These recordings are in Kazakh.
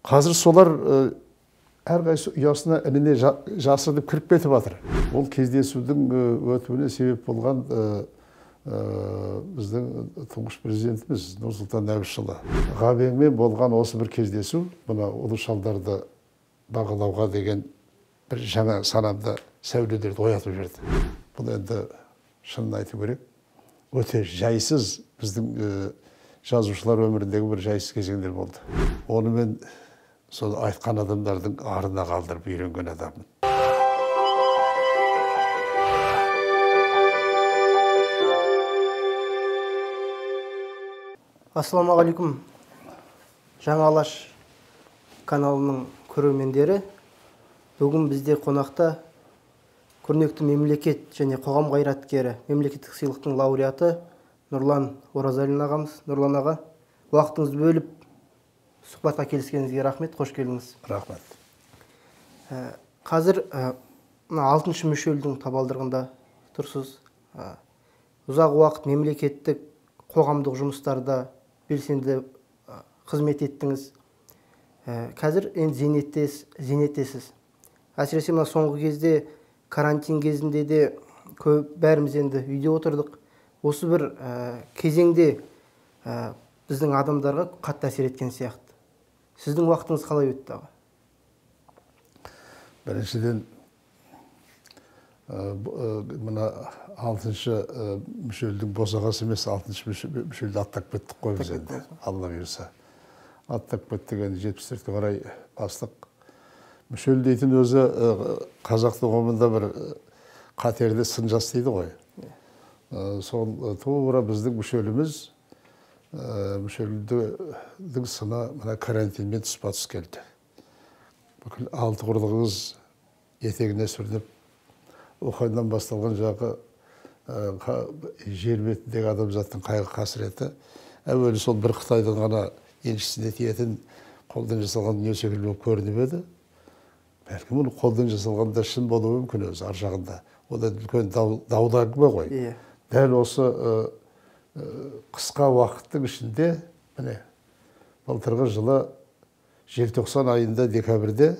Қазір солар әрқайсы ұясына ініне жасырынып кіріп кетіп жатыр. Ол кездесудің өтуіне себеп болған біздің тұңғыш президентіміз Нұрсұлтан Әбішұлы. Ғабеңмен болған осы бір кездесу, мына ұлы шалдарды бағалауға деген бір жаңа санамда сәулелерді оятып жіберді. Бұл енді шынын айту керек, өте жайсыз біздің жазушылар өміріндегі бір жайсыз кезеңдер болды. Оны мен сол айтқан адамдардың арына қалдырып үйренген адаммын. Ассалаумағалейкум. Жаңа Алаш каналының көрермендері. Бүгін бізде қонақта көрнекті мемлекет және қоғам қайраткері, мемлекеттік сыйлықтың лауреаты Нұрлан Оразалин ағамыз. Нұрлан аға, уақытыңызды бөліп сұхбатқа келіскеніңізге рахмет, қош келдіңіз. Рахмет. Қазір 6-шы мүшелдің табалдырығында тұрсыз. Ұзақ уақыт мемлекеттік қоғамдық жұмыстарда белсенді қызмет еттіңіз. Қазір енді зейнеттесіз. Әсіресе мына соңғы кезде карантин кезінде де бәріміз енді үйде отырдық. Осы бір кезеңде біздің адамдарға қатты әсер еткен сияқты. Сіздің уақытыңыз қалай өтті аға? Біріншіден, мына 6-шы мүшелдің босағасы емес, 6-шы мүшелді аттап кеттік қой біз енді, Алла бұйырса. Аттап кеттік енді 74-ке қарай бастық. Мүшел дейтін өзі қазақтың қоғамында бір қатерде сын жас дейді ғой. Сол тура біздің мүшеліміз, мүшелдің сыны мына карантинмен тұспа-тұс келді. Бүкіл алты құрлығымыз етегіне сүрініп, Уханьнан басталған жағы жер бетіндегі адамзаттың қайғы қасіреті, әуелі сол бір Қытайдың ғана еншісіне тиетін қолдан жасалған дүние секілді болып көрініп еді. Бәлкім оны қолдан жасалғанда шын болуы мүмкін өзі ар жағында. Ол да үлкен дауда әңгіме ғой. Дәл осы қысқа уақыттың ішінде, міне, былтырғы жылы желтоқсан айында декабрьде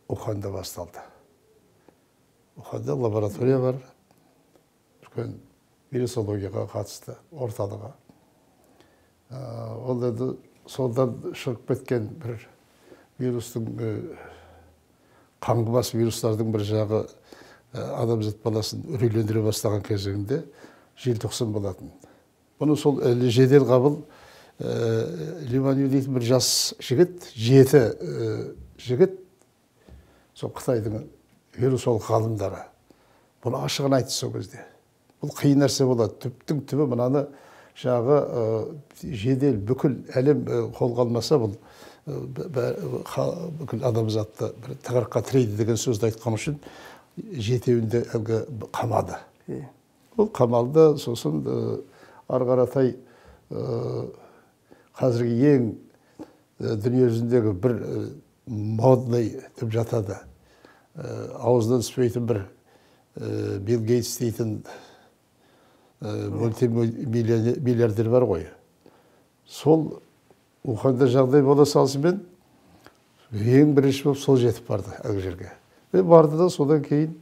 Уханьда басталды. Уханьда лаборатория бар, үлкен вирусологияға қатысты орталығы. Ол енді солдан шығып кеткен бір вирустың, қаңғыбас вирустардың бір жағы адамзат баласын үрейлендіре бастаған кезеңінде желтоқсан болатын. Бұны сол жедел қабыл Лиманью дейтін бір жас жігіт, 7 жігіт, сол Қытайдың вирусолог ғалымдары. Бұны ашығын айтты сол кезде. Бұл қиын нәрсе болады. Түптің түбі мынаны жағы жедел бүкіл әлем қолға алмаса, бұл бүкіл адамзатты бір тығырыққа тірейді деген сөзді айтқан үшін 7-еуінде әлгі қамады. Бұл қамалды, сосын арғаратай қазіргі ең дүние жүзіндегі бір модный деп жатады. Ауыздан түспейтін бір Билл Гейтс дейтін мультимиллиардер бар ғой. Сол Уханьда жағдай бола салысымен ең бірінші болып сол жетіп барды әлгі жерге. Барды да содан кейін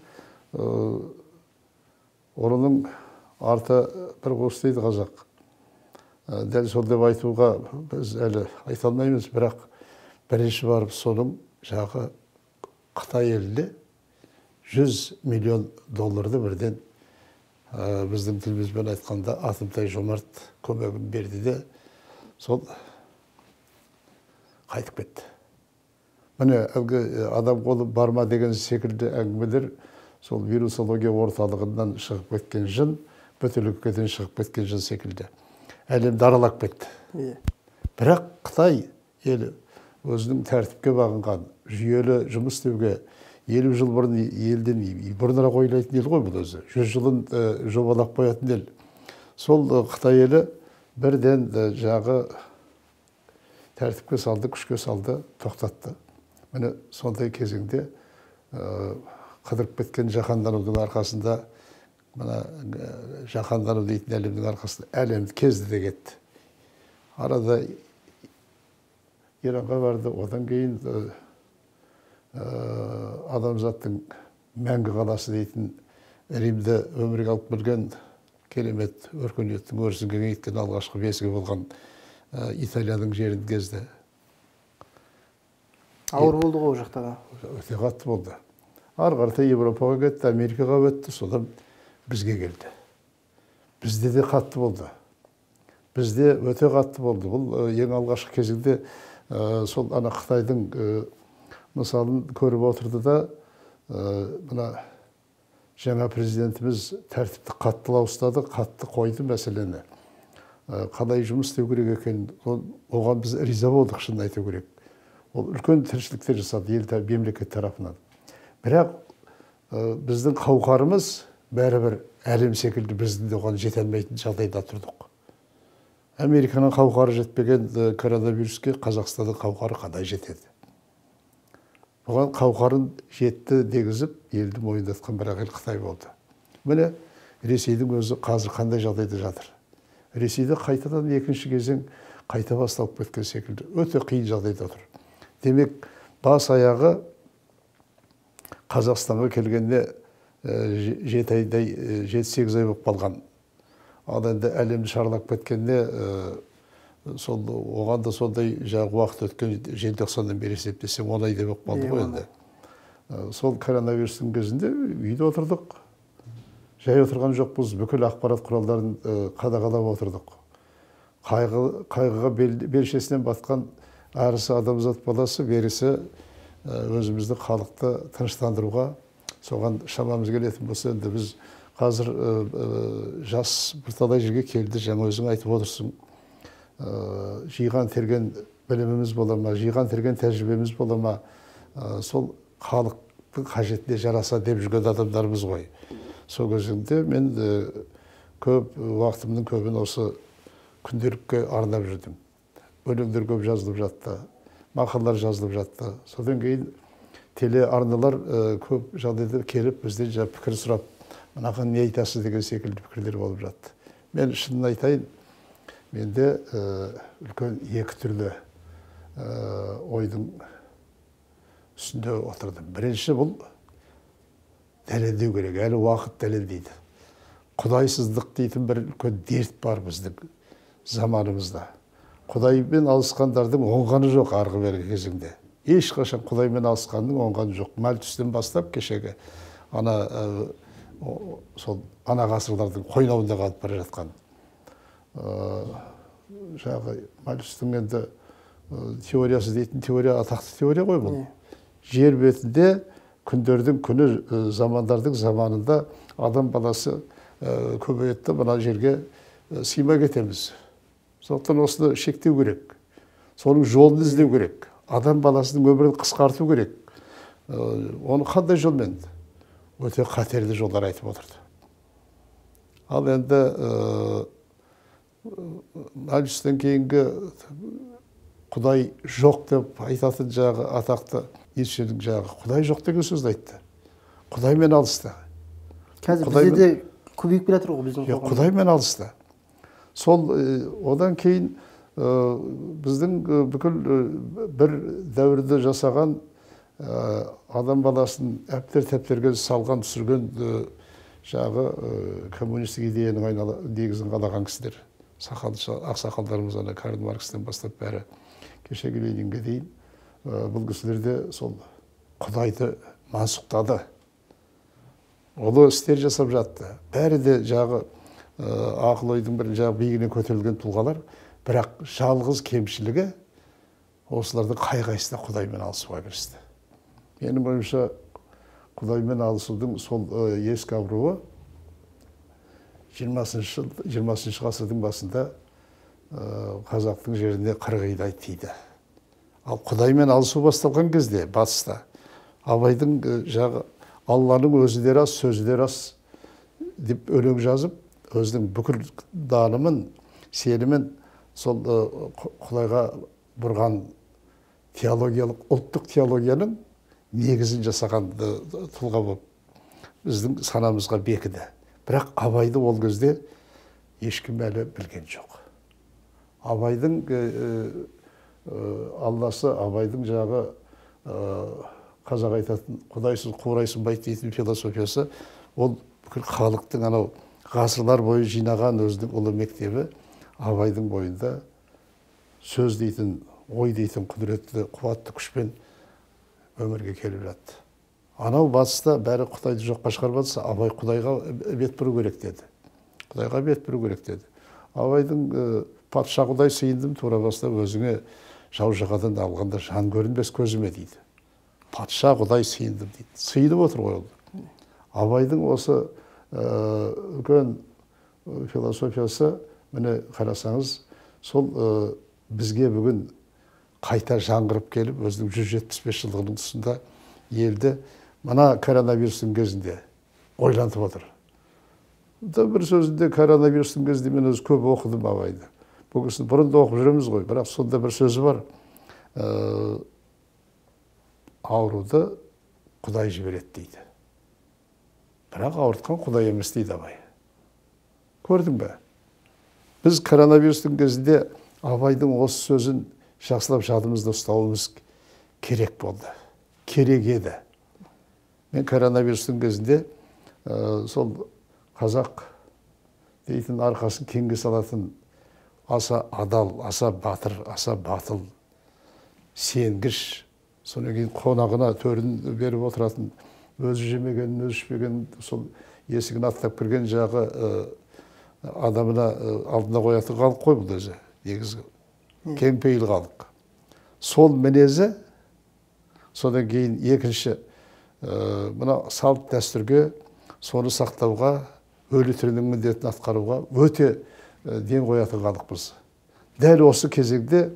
оның арты бір қос дейді қазақ. Дәл сол деп айтуға біз әлі айта алмаймыз, бірақ бірінші барып соның жағы Қытай еліне $100 миллион бірден біздің тілімізбен айтқанда атымтай жомарт көмегін берді де сол қайтып кетті. Міне әлгі адам қолы барма деген секілді әңгімелер сол вирусология орталығынан шығып кеткен жын, бөтеліккеден шығып кеткен жын секілді. Әлемді аралап кетті. Бірақ Қытай елі өзінің тәртіпке бағынған, жүйелі жұмыс істеуге 50 жыл бұрын елден бұрынырақ ойлайтын ел ғой бұл өзі. 100 жылын жобалап қоятын ел. Сол Қытай елі бірден жағы тәртіпке салды, күшке салды, тоқтатты. Міне сондай кезеңде қыдырып кеткен жаһанданудың арқасында, жаһандану дейтін әлемнің арқасында әлемді кезді де кетті. Арада Иранға барды, одан кейін адамзаттың мәңгі қаласы дейтін Римді өмірге алып келген керемет өркениеттің өрісін кеңейткен алғашқы бесігі болған Италияның жерін кезді. Ауыр болды ғой ол жақта да. Өте қатты болды. Ары қарата Европаға кетті, Америкаға өтті, содан бізге келді. Бізде де қатты болды. Бізде өте қатты болды. Бұл ең алғашқы кезеңде сол ана Қытайдың мысалын көріп отырды да, мына жаңа президентіміз тәртіпті қаттылау ұстады, қатты қойды мәселені. Қалай жұмыс істеу керек екенін, оған біз риза болдық, шынын айту керек. Ол үлкен тіршіліктер жасады ел мемлекет тарапынан. Бірақ біздің қауқарымыз бәрібір әлем секілді біздің де оған жете алмайтын жағдайда тұрдық. Американың қауқары жетпеген коронавируске Қазақстанның қауқары қандай жетеді? Оған қауқарын жетті дегізіп, елді мойындатқан бірақ ел Қытай болды. Міне Ресейдің өзі қазір қандай жағдайда жатыр? Ресейде қайтадан екінші кезең қайта басталып кеткен секілді. Өте қиын жағдайда тұр. Демек, бас аяғы Қазақстанға келгенде 7 айдай, 7-8 ай болып қалған. Ал енді әлемді шарлап кеткенде оған да сондай жағы уақыт өткен, желтоқсаннан бері есептесем 10 айдай болып қалды ғой енді. Сол коронавирустың кезінде үйде отырдық. Жай отырған жоқпыз, бүкіл ақпарат құралдарын қадағалап отырдық. Қайғыға белшесінен батқан арысы адамзат баласы, берісі өзімізді халықты тыныштандыруға соған шамамыз келетін болса, енді біз қазір жас бірталай жерге келді, жаңа өзің айтып отырсың. Жиған терген біліміміз бола ма, жиған терген тәжірибеміз бола ма, сол халықтың қажетіне жараса деп жүрген адамдарымыз ғой. Сол кезінде мен көп уақытымның көбін осы күнделікке арнап жүрдім. Өлеңдер көп жазылып жатты, мақалалар жазылып жатты. Содан кейін телеарналар көп жағдайда келіп бізден пікір сұрап, мынаған не айтасыз деген секілді пікірлер болып жатты. Мен шынын айтайын, менде үлкен екі түрлі ойдың үстінде отырдым. Бірінші, бұл дәлелдеу керек, әлі уақыт дәлелдейді. Құдайсыздық дейтін бір үлкен дерт бар біздің заманымызда. Құдаймен алысқандардың оңғаны жоқ арғы бергі кезеңде. Ешқашан Құдаймен алысқанның оңғаны жоқ. Мальтустен бастап кешегі сол ана ғасырлардың қойнауында қалып бара жатқан. Жағы Мальтустың енді теориясы дейтін теория, атақты теория ғой бұл. Жер бетінде күндердің күні, замандардың заманында адам баласы көбейетті, мына жерге сыймай кетеміз. Сондықтан осыны шектеу керек. Соның жолын іздеу керек. Адам баласының өмірін қысқарту керек. Оны қандай жолмен? Өте қатерлі жолдар айтып отырды. Ал енді Мальтустан кейінгі Құдай жоқ деп айтатын жағы атақты Ницшенің жағы Құдай жоқ деген сөзді айтты. Құдаймен алысты. Қазір бізде де көбейіп келе жатыр ғой біздің қоғам. Құдаймен алысты. Сол одан кейін біздің бүкіл бір дәуірді жасаған адам баласын әптер-тәптерге салған, түсірген жағы коммунистік идеяның негізін қалаған кісілер. Ақсақалдарымыз Карл Маркстен бастап бәрі кешегі Ленинге дейін бұл кісілерде сол Құдайды мансұқтады. Олы істер жасап жатты. Бәрі де жағы ақыл ойдың бір жағы биігіне көтерілген тұлғалар, бірақ жалғыз кемшілігі осылардың қай-қайсысы Құдаймен алысуға кірісті. Менің ойымша Құдаймен алысудың сол ескі ауруы 20 ғасырдың басында қазақтың жеріне қырғидай тиді. Ал Құдаймен алысу басталған кезде батыста Абайдың жағы Алланың өзі де рас, сөзі де рас деп өлең жазып, өзінің бүкіл данымын, сенімін сол Құдайға бұрған теологиялық, ұлттық теологияның негізін жасаған тұлға болып біздің санамызға бекіді. Бірақ Абайды ол кезде ешкім әлі білген жоқ. Абайдың Алласы Абайдың жағы қазақ айтатын құдайсыз қурайсынбайды дейтін философиясы, ол бүкіл халықтың анау ғасырлар бойы жинаған өзінің ұлы мектебі Абайдың бойында сөз дейтін, ой дейтін құдіретті, қуатты күшпен өмірге келіп жатты. Анау батыста бәрі Құдайды жоққа шығарып жатса, Абай Құдайға бет бұру керек деді. Құдайға бет бұру керек деді. Абайдың патша Құдай сыйындым тура бастап өзіңе жау жағадан алғанда жан көрінбес көзіме дейді. Патша Құдай сыйындым дейді. Сыйынып отыр ғой ол. Абайдың осы үлкен философиясы, міне қарасаңыз, сол бізге бүгін қайта жаңғырып келіп, өзінің 175 жылдығының тұсында елді мына коронавирустың кезінде ойлантып отыр. Бір сөзінде коронавирустың кезінде мен өзі көп оқыдым Абайды. Бұл кісіні бұрын да оқып жүреміз ғой, бірақ сонда бір сөзі бар. Ауруды Құдай жібереді дейді. Бірақ ауыртқан Құдай емес дейді Абай. Көрдің бе? Біз коронавирустың кезінде Абайдың осы сөзін жақсылап жадымызда ұстауымыз керек болды. Керек еді. Мен коронавирустың кезінде сол қазақ дейтін арқасын кеңге салатын аса адал, аса батыр, аса батыл, сенгіш, содан кейін қонағына төрін беріп отыратын, өзі жемегенін, өзі ішпегенін, сол есігін аттап кірген жағы адамына алдына қоятын халық қой бұл өзі. Негізгі кеңпейіл халық. Сол мінезі, содан кейін екінші мына салт дәстүрге, соны сақтауға, өлі тірінің міндетін атқаруға өте ден қоятын халықпыз. Дәл осы кезеңде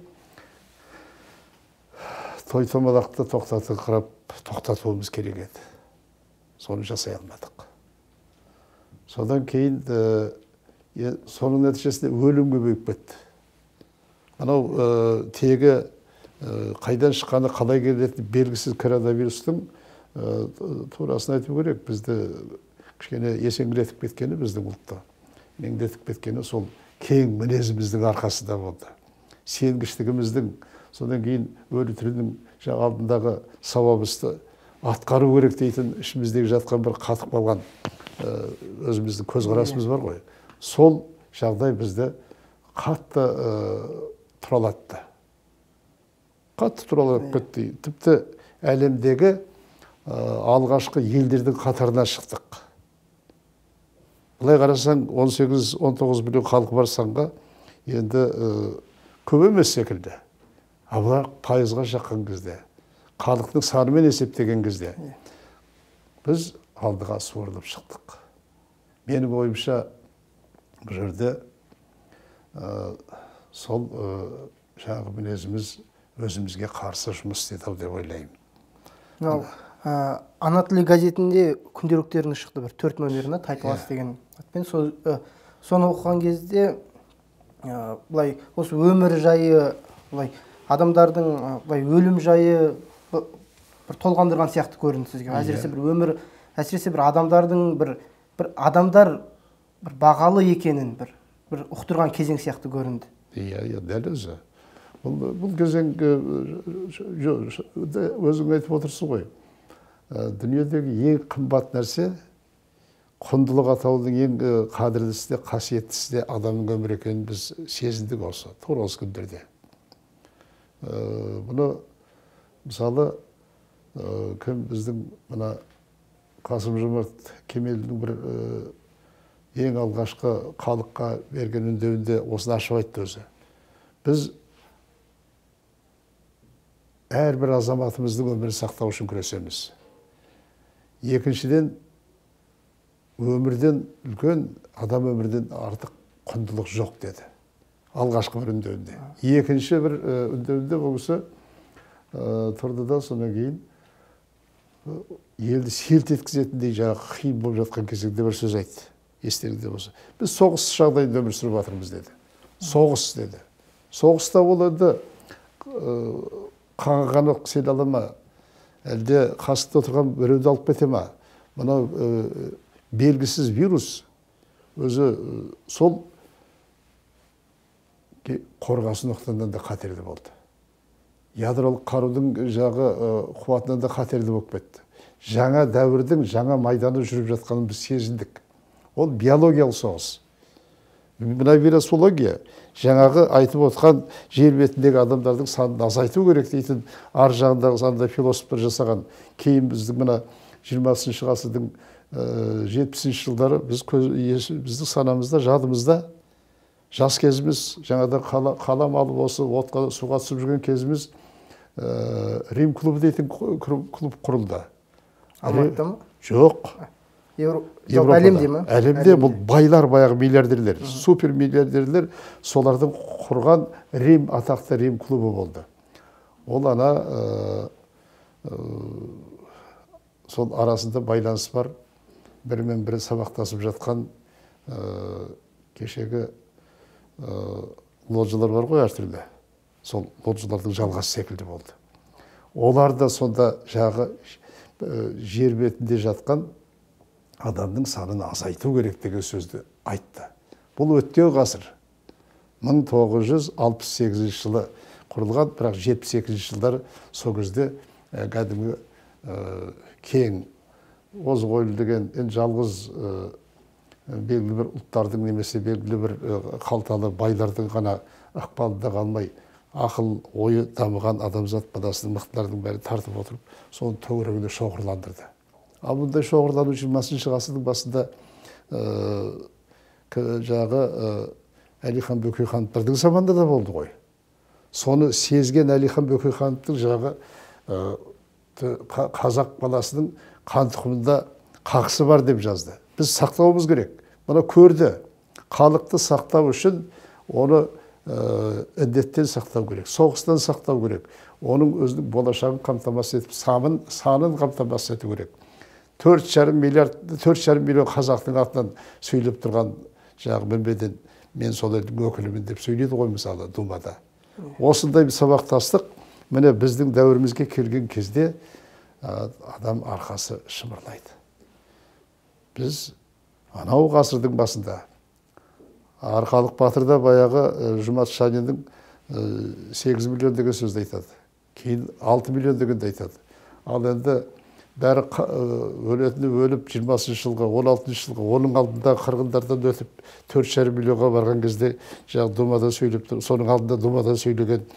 той томалақты тоқтатуымыз керек еді. Соны жасай алмадық. Содан кейін соның нәтижесінде өлім көбейіп кетті. Анау тегі қайдан шыққаны, қалай келетін белгісіз коронавирустың турасын айту керек. Бізді кішкене есеңгіретіп кеткені біздің ұлтта. Меңдетіп кеткені сол кең мінезіміздің арқасында болды. Сенгіштігіміздің, содан кейін өлі тірінің алдындағы сауабысты атқару керек дейтін ішіміздегі жатқан бір қатып қалған өзіміздің көзқарасымыз бар ғой. Сол жағдай бізді қатты тұралатты. Қатты тұралатып кетті. Тіпті әлемдегі алғашқы елдердің қатарына шықтық. Бұлай қарасаң, 18-19 миллион халқы бар санға, енді көп емес секілді. Бұлар пайызға жаққан кезде, халықтың санымен есептеген кезде, біз алдыға суырылып шықтық. Менің ойымша, бұл жерде сол жаңағы мінезіміз өзімізге қарсы жұмыс істеді деп ойлаймын. Ана тілі газетінде күнделіктеріңіз шықты, бір 4 номеріне тайталас деген атпен. Соны оқыған кезде бұлай осы өмір жайы, бұлай адамдардың бұлай өлім жайы бір толғандырған сияқты көрінді сізге. Әсіресе бір адамдардың бір адамдар бір бағалы екенін бір ұқтырған кезең сияқты көрінді. Иә, дәл өзі. Бұл кезең өзің айтып отырсың ғой. Дүниедегі ең қымбат нәрсе, құндылық атаудың ең қадірлісі де, қасиеттісі де адамның өмірі екенін біз сезіндік осы, тура осы күндерде. Бұны мысалы біздің мына Қасым-Жомарт Кемелдің бір ең алғашқы халыққа берген үндеуінде осыны ашып айтты өзі. Біз әрбір азаматымыздың өмірін сақтау үшін күресеміз. Екіншіден, өмірден үлкен, адам өмірден артық құндылық жоқ деді. Алғашқы бір үндеуінде. Екінші бір үндеуінде бұл кісі тұрды да, содан кейін елді селт еткізетіндей жаңағы қиын болып жатқан кезеңде бір сөз айтты. Естеріңізде болса. Біз соғыс жағдайында өмір сүріп жатырмыз деді. Соғыс деді. Соғыста ол енді қаңғаны сен ала ма, әлде қасында отырған біреуді алып кете ма? Мынау белгісіз вирус өзі сол қорғасын ноқтандан да қатерлі болды. ядролық қарудың жағы қуатынан да қатерлі болып кетті. Жаңа дәуірдің жаңа майданы жүріп жатқанын біз сезіндік. Ол биологиялық соғыс. Мына вирусология жаңағы айтып отқан жер бетіндегі адамдардың санын азайту керек дейтін ар жағындағы санда философтар жасаған. Кейін біздің мына 20-шы ғасырдың 70-ші жылдары біздің санамызда, жадымызда жас кезіміз, жаңада қалам алып осы отқа суға түсіп жүрген кезіміз Рим клубы дейтін клуб құрылды. Алматыда ма? Жоқ. Әлемде ма? Әлемде бұл байлар, баяғы миллиардерлер, супер миллиардерлер, солардың құрған атақты Рим клубы болды. Ол ана сол арасында байланыс бар, бірімен бірі сабақтасып жатқан кешегі лоджалар бар ғой әртүрлі. Сол лоджалардың жалғасы секілді болды. Олар да сонда жағы жер бетінде жатқан адамның санын азайту керек деген сөзді айтты. Бұл өткен ғасыр. 1968 жылы құрылған, бірақ 72 жылдар сол кезде кәдімгі кең озық ойлы деген жалғыз белгілі бір ұлттардың немесе белгілі бір қалталы байлардың ғана ықпалында қалмай, ақыл ойы дамыған адамзат баласының мықтылардың бәрі тартып отырып, соның төңірегіне шоғырландырды. Ал бұндай шоғырлану 20-шы ғасырдың басында жағы Әлихан Бөкейхановтардың заманында да болды ғой. Соны сезген Әлихан Бөкейхановтың жағы қазақ баласының қан тұқымында қақысы бар деп жазды. Біз сақтауымыз керек. Мұны көрді. Халықты сақтау үшін оны індеттен сақтау керек, соғыстан сақтау керек. Оның өзінің болашағын қамтамасыз етіп, санын қамтамасыз ету керек. 4,5 миллион қазақтың атынан сөйлеп тұрған жағы мінбеден мен сол елдің өкілімін деп сөйледі ғой мысалы Думада. Осындай бір сабақтастық міне біздің дәуірімізге келген кезде адам арқасы шымырлайды. Біз анау ғасырдың басында Арқалық Батырда баяғы Жұмат Шаниннің 8 миллион деген сөзді айтады. Кейін 6 миллион дегенді айтады. Ал енді бәрі өлетіні өліп 20-шы жылға, 16-шы жылға, оның алдында қырғындардан өтіп 4,5 миллионға барған кезде жаңағы Думадан сөйлеп тұр. Соның алдында Думадан сөйлеген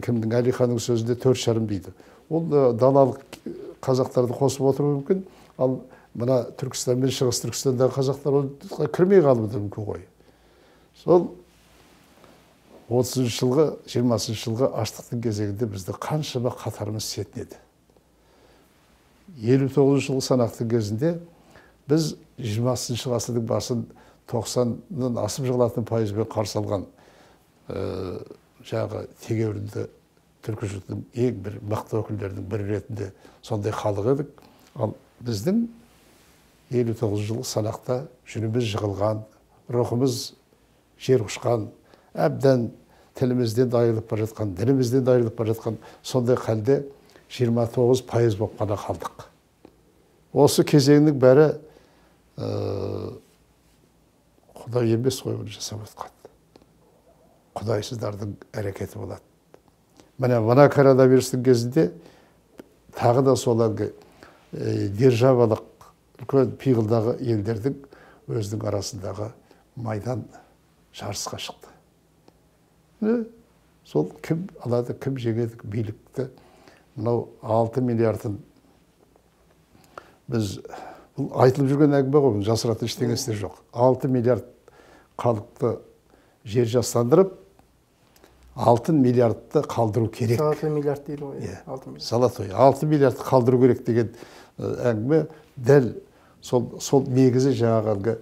кімдің Әлиханның сөзінде 4,5 дейді. Ол далалық қазақтарды қосып отыруы мүмкін. Ал мына Түркістан мен Шығыс Түркістандағы қазақтар кірмей қалуы мүмкін ғой. Сол 30-шы жылғы, 20-шы жылғы аштықтың кезегінде бізді қаншама қатарымыз сетінеді. 59 жылғы санақтың кезінде біз 20-шы ғасырдың басын 90-нан асып жығылатын пайызбен қарсы алған жағы тегеурінді түркі жұртының ең бір мықты өкілдерінің бірі ретінде сондай халық едік. Ал біздің 59 жылғы санақта жүріміз жығылған, рухымыз жер құшқан, әбден тілімізден айырылып бара жатқан, дінімізден айырылып бара жатқан сондай халде 29% болып қана қалдық. Осы кезеңнің бәрі Құдай емес қой оны жасап отқан. Құдайсыздардың әрекеті болады. Мына коронавирустың кезінде тағы да сол әлгі державалық үлкен пиғылдағы елдердің өзінің арасындағы майдан жарысқа шықты. Сол кім алады, кім жеңеді билікті. Мынау 6 миллиардын біз бұл айтылып жүрген әңгіме ғой, жасыратын ештеңесі жоқ. 6 миллиард халықты жер жастандырып, 6 миллиардты қалдыру керек. Золотой миллиард дейді ғой. Золотой. 6 миллиардты қалдыру керек деген әңгіме дәл сол негізі жаңағы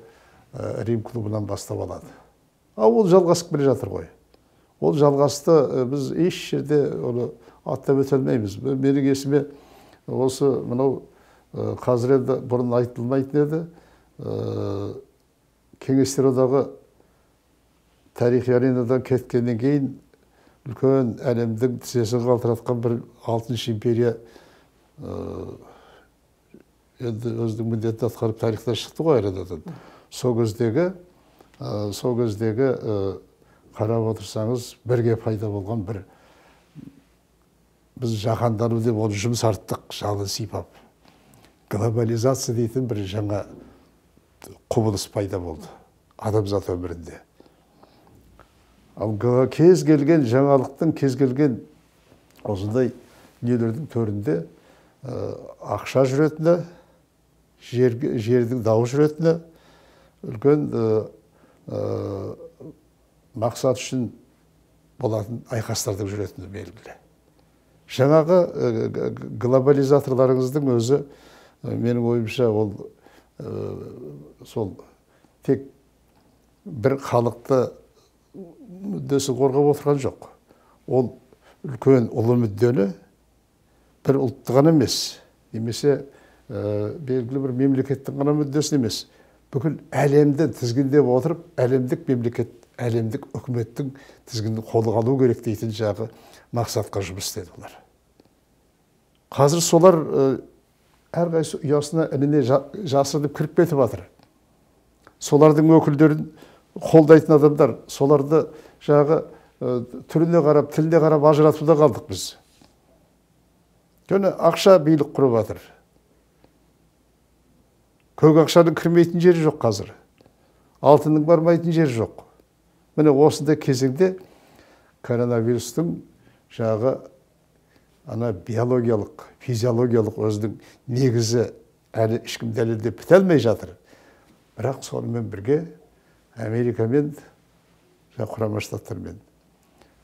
Рим клубынан бастап алады. Ол жалғасып келе жатыр ғой. Ол жалғасты біз еш жерде оны аттап өте алмаймыз. Менің есіме осы мынау қазір енді бұрын айтылмайтын еді. Кеңестер одағы тарихи аренадан кеткеннен кейін үлкен әлемдің тізесін қалтыратқан бір 6-шы империя енді өзінің міндетін атқарып тарихтан шықты ғой аренадан. Сол кездегі қарап отырсаңыз бірге пайда болған бір біз жаһандану деп оны жұмсарттық жалын сипап. Глобализация дейтін бір жаңа құбылыс пайда болды адамзат өмірінде. Ал кез келген жаңалықтың, кез келген осындай нелердің төрінде ақша жүретіні, жердің дауы жүретіні, үлкен мақсат үшін болатын айқастардың жүретіні белгілі. Жаңағы глобализаторларыңыздың өзі, менің ойымша, ол сол тек бір халықты мүддесін қорғап отырған жоқ. Ол үлкен ұлы мүддені бір ұлтты ғана емес, немесе белгілі бір мемлекеттің ғана мүддесін емес, бүкіл әлемді тізгіндеп отырып, әлемдік мемлекет, әлемдік үкіметтің тізгінін қолға алу керек дейтін жағы мақсатқа жұмыс істеді олар. Қазір солар әрқайсы ұясына ініне жасырынып кіріп кетіп жатыр. Солардың өкілдерін қолдайтын адамдар, соларды жағы түріне қарап, тіліне қарап ажыратуда қалдық біз. Және ақша билік құрып жатыр. Көк ақшаның кірмейтін жері жоқ қазір. Алтынның бармайтын жері жоқ. Міне осындай кезеңде коронавирустың жағы ана биологиялық, физиологиялық өзінің негізі әлі ешкім дәлелдеп біте алмай жатыр. Бірақ сонымен бірге Америка мен Құрама Штаттармен.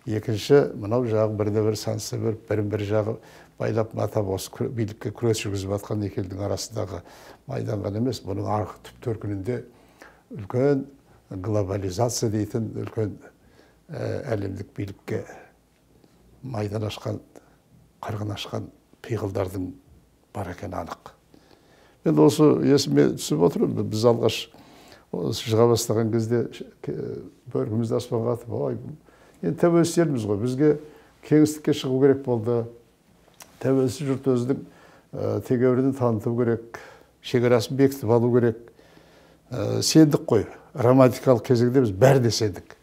Екінші, мынау жағы біріне-бір санкция беріп, бірін-бір жағы байлап матап осы билікке күрес жүргізіп жатқан екі елдің арасындағы майдан ғана емес, бұның арғы түп төркінінде үлкен глобализация дейтін үлкен әлемдік билікке майдан ашқан, қырғын ашқан пиғылдардың бар екені анық. Мен осы есіме түсіп отырмын. Біз алғаш шыға бастаған кезде бөркімізді аспанға атып, ой, енді тәуелсіз елміз ғой, бізге кеңістікке шығу керек болды. Тәуелсіз жұрт өзінің тегеурінін таныту керек, шекарасын бекітіп алу керек. Сендік қой, романтикалық кезеңде біз бәрі де сендік.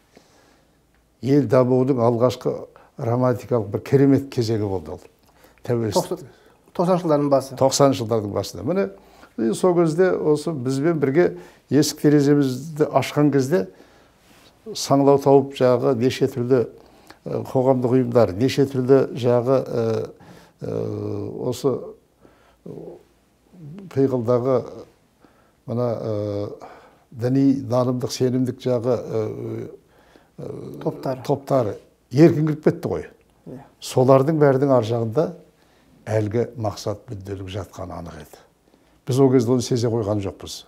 Ел дамуының алғашқы романтикалық бір керемет кезеңі болды ол. Тәуелсіздік. 90 жылдардың басы. 90 жылдардың басында. Міне, сол кезде осы бізбен бірге есік тереземізді ашқан кезде саңлау тауып жағы неше түрлі қоғамдық ұйымдар, неше түрлі жағы осы пиғылдағы мына діни, нанымдық, сенімдік жағы топтары еркін кіріп кетті ғой. Солардың бәрінің ар жағында әлгі мақсат мүдделік жатқаны анық еді. Біз ол кезде оны сезе қойған жоқпыз.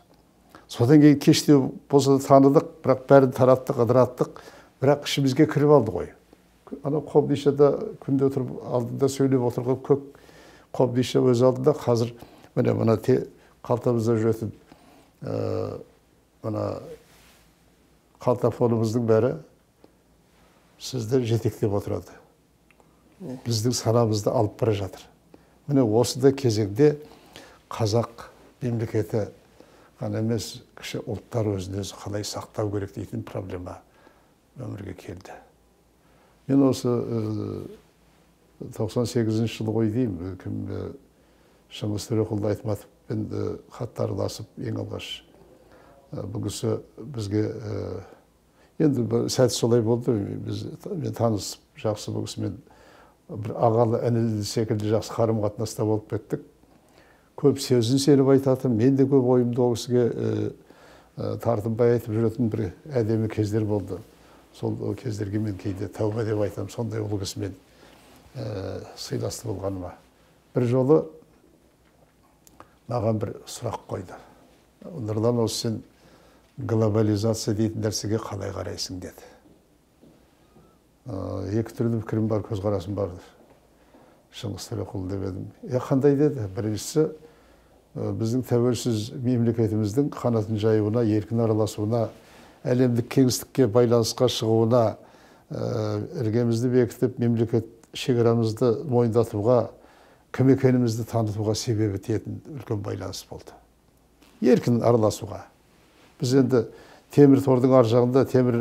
Содан кейін кеште болса таныдық, бірақ бәрін тараттық, ыдыраттық, бірақ ішімізге кіріп алды ғой. Ана Қобдишада күнде отырып алдында сөйлеп отырған көк Қобдиша өз алдында қазір мына қалтамызда жүретін мына қалтафонымыздың бәрі сізді жетектеп отырады. Біздің санамызды алып бара жатыр. Міне осындай кезеңде қазақ мемлекеті ғана емес, кіші ұлттар өзін-өзі қалай сақтау керек дейтін проблема өмірге келді. Мен осы 98 жылы ғой деймін, Шыңғыс Төреқұлды Айтматовпен хаттарласып ең алғаш бұл кісі бізге енді сәт солай болды. Мен танысып, жақсы бұл кісімен бір ағалы інілі секілді жақсы қарым қатынаста болып кеттік. Көп сөзін сеніп айтатын, мен де көп ойымды ол кісіге тартынбай айтып жүретін бір әдемі кездер болды. Сол кездерге мен кейде тәуба деп айтам, сондай ұлы кісімен сыйласты болғаныма. Бір жолы маған бір сұрақ қойды. Нұрлан, осы сен глобализация дейтін нәрсеге қалай қарайсың деді. Екі түрлі пікірім бар, көзқарасым бар. Шыңғыс Төреқұл деп едім. Қандай деді? Біріншісі, біздің тәуелсіз мемлекетіміздің қанатын жаюына, еркін араласуына, әлемдік кеңістікке байланысқа шығуына, іргемізді бекітіп, мемлекет шекарамызды мойындатуға, кім екенімізді танытуға себебі тиетін үлкен байланыс болды. Еркін араласуға. Біз енді темір тордың ар жағында, темір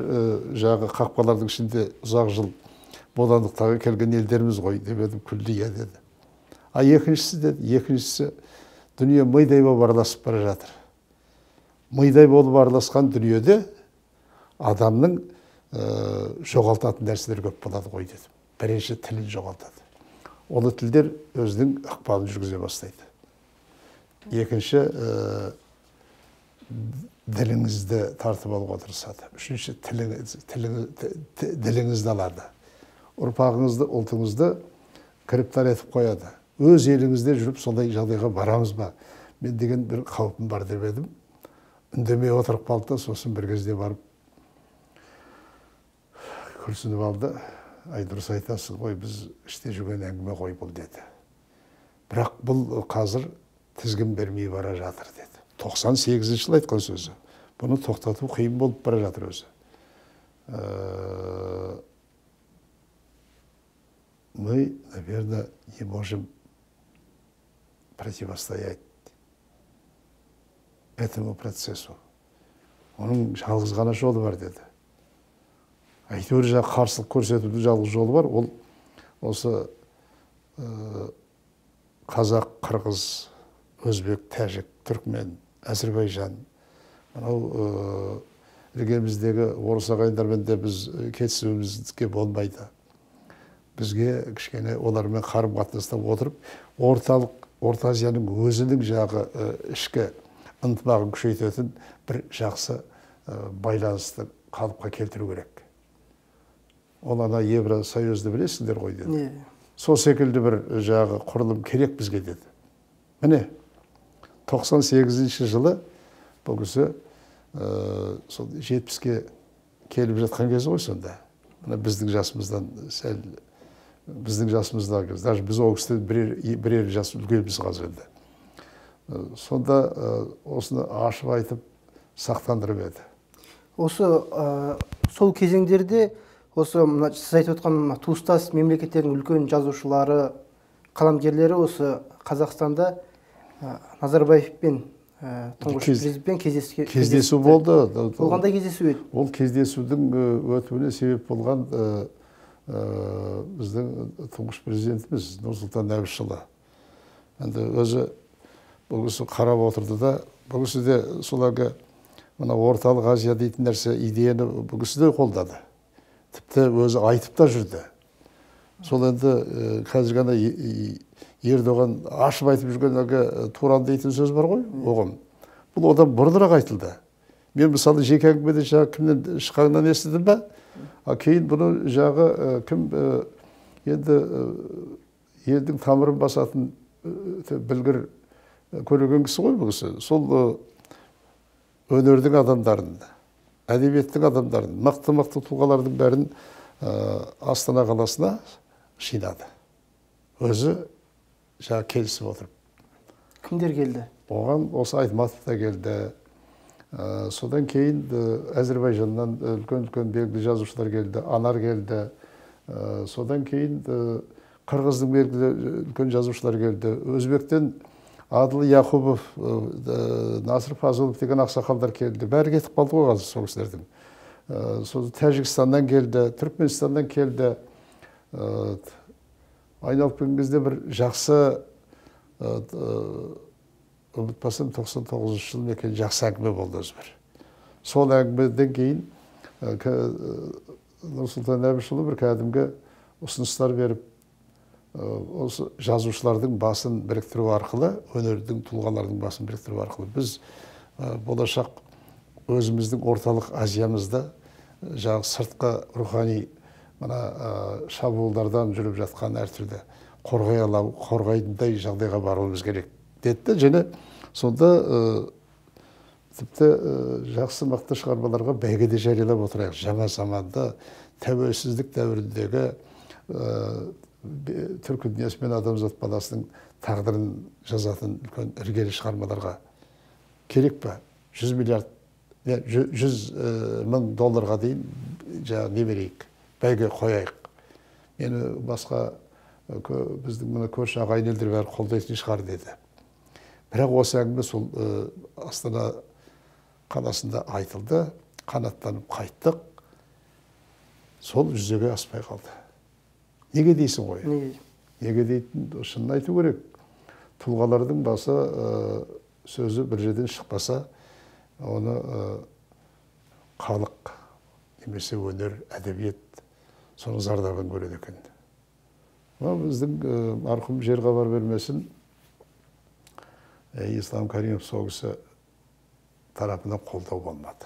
жағы қақпалардың ішінде ұзақ жыл бодандықтағы келген елдеріміз ғой деп едім, күлді, иә деді. А екіншісі деді, екіншісі дүние мыйдай болып араласып бара жатыр. Мыйдай болып араласқан дүниеде адамның жоғалтатын нәрселер көп болады ғой деді. Бірінші тілін жоғалтады. Оны тілдер өзінің ықпалын жүргізе бастайды. Екінші, діліңізді тартып алуға тырысады. Үшінші, діліңізді алады. Ұрпағыңызды, ұлтыңызды кіріптар етіп қояды. Өз еліңізде жүріп сондай жағдайға барамыз ба? Мен деген бір қауіпім бар деп едім. Үндемей отырып қалды да, сосын бір кезде барып күрсініп алды. Ай, дұрыс айтасың ғой, біз іште жүрген әңгіме ғой бұл деді. Бірақ бұл қазір тізгін бермей бара жатыр деді. 98-ші жыл айтқан сөзі. Бұны тоқтату қиын болып бара жатыр өзі. Мы, наверное, не можем противостоять этому процессу. Оның жалғыз ғана жолы бар деді. Әйтеуір қарсылық көрсетудің жалғыз жолы бар. Ол осы қазақ, қырғыз, өзбек, тәжік, түркмен, Әзірбайжан. Мынау іргеміздегі орыс ағайындармен де біз кетісуімізге болмайды. Бізге кішкене олармен қарым қатынаста отырып, Орта Азияның өзінің жағы ішкі ынтымағын күшейтетін бір жақсы байланысты қалыпқа келтіру керек. Ол ана Евросоюзды білесіңдер ғой деді. Сол секілді бір жағы құрылым керек бізге деді. Міне, 98-ші жылы бұл кісі 70-ке келіп жатқан кезі ғой сонда. Біздің жасымыздан сәл, біздің жасымыздан кез. Даже біз ол кісіден бірер жас үлкенбіз қазір енді. Сонда осыны ашып айтып сақтандырып еді. Осы сол кезеңдерде осы сіз айтып отқан туыстас мемлекеттердің үлкен жазушылары, қаламгерлері осы Қазақстанда Назарбаевпен тұңғыш президентпен кездесу болды. Ол қандай кездесу еді? Ол кездесудің өтуіне себеп болған біздің тұңғыш президентіміз Нұрсұлтан Әбішұлы. Енді өзі бұл кісі қарап отырды да, бұл кісі де соларға мына орталық Азия дейтін нәрсе идеяны бұл кісі де қолдады. Тіпті өзі айтып та жүрді. Сол енді қазір ғана Ердоған ашып айтып жүрген Туран дейтін сөз бар ғой, оғым. Бұл одан бұрынырақ айтылды. Мен мысалы жеке әңгімеде жағы кімнен шыққанынан естідім ба? Кейін бұны жағы кім енді елдің тамырын басатын білгір көреген кісі ғой бұл кісі. Сол өнердің адамдарын, әдебиеттің адамдарын, мықты тұлғалардың бәрін Астана қаласына жинады. Өзі жаңа келісіп отырып. Кімдер келді? Оған осы Айтматов та келді. Содан кейін Әзірбайжаннан үлкен белгілі жазушылар келді, Анар келді. Содан кейін Қырғыздың белгілі үлкен жазушылар келді. Өзбектен Адыл Яқубов, Насыр Фазылов деген ақсақалдар келді. Бәрі кетіп қалды ғой қазір сол кісілердің. Тәжікстаннан келді, Түркменстаннан келді. Айналып келген кезде бір жақсы, ұмытпасам 99-шы жыл екен, жақсы әңгіме болды өзі бір. Сол әңгімеден кейін Нұрсұлтан Әбішұлы бір кәдімгі ұсыныстар беріп, осы жазушылардың басын біріктіру арқылы, өнердің тұлғалардың басын біріктіру арқылы біз болашақ өзіміздің орталық Азиямызда жағы сыртқы рухани шабуылдардан жүріп жатқан әртүрлі қорғайындай жағдайға баруымыз керек деді. Және сонда тіпті жақсы мықты шығармаларға бәйге де жариялап отырайық. Жаңа заманда тәуелсіздік дәуіріндегі түркі дүниесі мен адамзат баласының тағдырын жазатын үлкен іргелі шығармаларға керек па? 100 миллиард, 100 мың долларға дейін не берейік, бәйге қояйық. Мені басқа біздің мына көрші ағайын елдер бәрі қолдайтын шығар деді. Бірақ осы әңгіме сол Астана қаласында айтылды, қанаттанып қайттық. Сол жүзеге аспай қалды. Неге дейсің ғой? Неге? Неге дейтін шынын айту керек. Тұлғалардың басы сөзі бір жерден шықпаса, оны халық немесе өнер, әдебиет соның зардабын көреді екен. Біздің марқұм Жерғабар бермесін, Ислам Каримов сол кісі тарапынан қолдау болмады.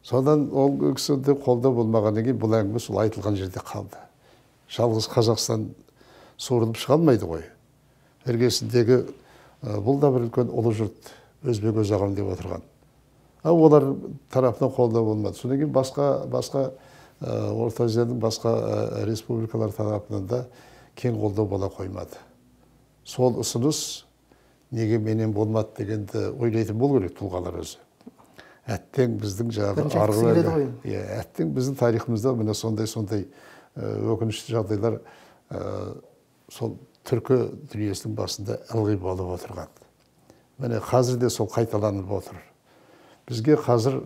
Содан ол кісіде қолдау болмағаннан кейін бұл әңгіме сол айтылған жерде қалды. Жалғыз Қазақстан суырылып шыға алмайды ғой. Іргесіндегі бұл да бір үлкен ұлы жұрт, өзбек өз ағам деп отырған. Олар тарапынан қолдау болмады. Содан кейін басқа Орта Азияның басқа республикалар тарапынан да кең қолдау бола қоймады. Сол ұсыныс неге менен болмады дегенді ойлайтын болу керек тұлғалар өзі. Әттең біздің әттең біздің тарихымызда міне сондай өкінішті жағдайлар сол түркі дүниесінің басында ылғи болып отырған. Міне қазір де сол қайталанып отыр. Бізге қазір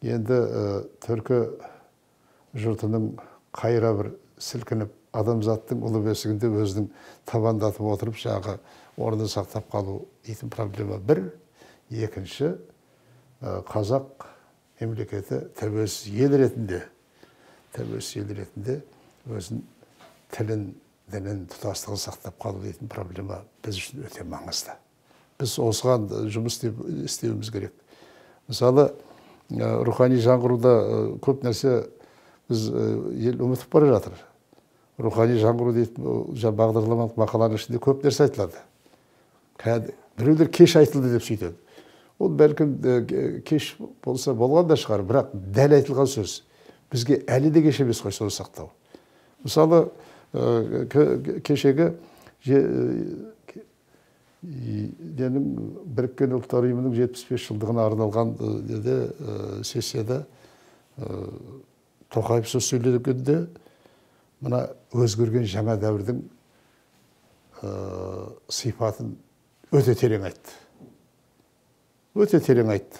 енді түркі жұртының қайра бір сілкініп, адамзаттың ұлы бесігінде өзінің табандатып отырып, жағы орнын сақтап қалу дейтін проблема бір. Екінші, қазақ мемлекеті тәуелсіз ел ретінде өзін тілін, дінін, тұтастығын сақтап қалу дейтін проблема біз үшін өте маңызды. Біз осыған жұмыс істеуіміз керек. Мысалы, рухани жаңғыруда көп нәрсе біз ел ұмытып бара жатыр. Рухани жаңғыру дейтін бағдарламалық мақаланың ішінде көп нәрсе айтылады. Біреулер кеш айтылды деп сөйтеді. Ол бәлкім кеш болса болған да шығар, бірақ дәл айтылған сөз. Бізге әлі де кеш емес қой соны сақтау. Мысалы, кешегі Біріккен ұлттар ұйымының 75 жылдығына арналған сессияда Тоқаев сөз сөйлегенде мына өзгерген жаңа дәуірдің сипатын өте терең айтты.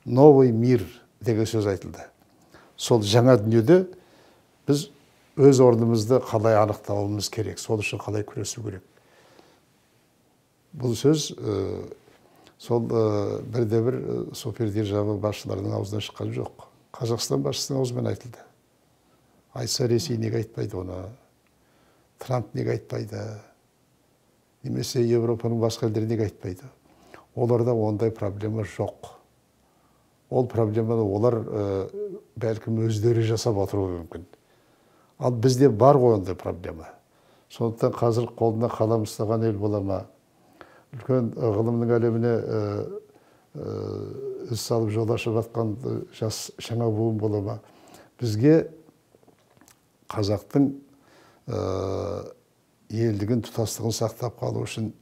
Новый мир деген сөз айтылды. Сол жаңа дүниеде біз өз орнымызды қалай анықтауымыз керек, сол үшін қалай күресу керек. Бұл сөз сол бірде-бір супердержава басшыларының аузынан шыққан жоқ. Қазақстан басшысының аузымен айтылды. Айтса Ресей неге айтпайды оны? Трамп неге айтпайды? Немесе Европаның басқа елдері неге айтпайды? Оларда ондай проблема жоқ. Ол проблеманы олар бәлкім өздері жасап отыруы мүмкін. Ал бізде бар ғой ондай проблема. Сондықтан қазір қолына қалам ұстаған ел бола ма? Үлкен ғылымның әлеміне із салып жол ашып жатқан жас жаңа буын бола ма? Бізге қазақтың елдігін, тұтастығын сақтап қалу үшін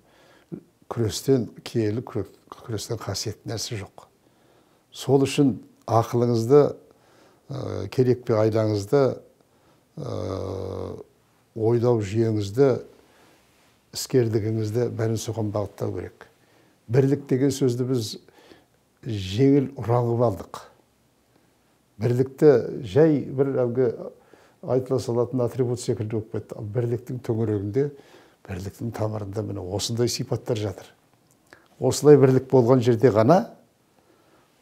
күрестен киелі, күрестен қасиетті нәрсе жоқ. Сол үшін ақылыңызды, керек пе айлаңызды, ойлау жүйеңізді, іскерлігіңізді бәрін соған бағыттау керек. Бірлік деген сөзді біз жеңіл ұраңып алдық. Бірлікті жай бір әлгі айтыла салатын атрибут секілді болып кетті. Ал бірліктің төңірегінде, бірліктің тамырында міне осындай сипаттар жатыр. Осылай бірлік болған жерде ғана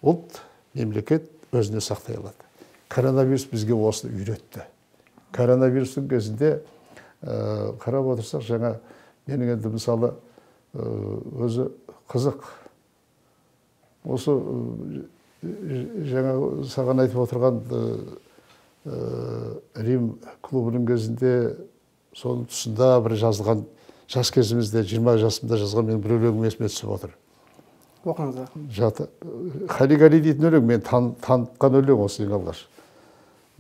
ұлт, мемлекет өзіне сақтай алады. Коронавирус бізге осыны үйретті. Коронавирустың кезінде қарап отырсақ, жаңа менің енді мысалы өзі қызық. Осы жаңа саған айтып отырған Рим клубының кезінде соның тұсында бір жазылған, жас кезімізде 20 жасымда жазған мен бір өлеңім есіме түсіп отыр. Оқыңыз. Халигали дейтін өлең, мен танытқан өлең осы ең алғаш.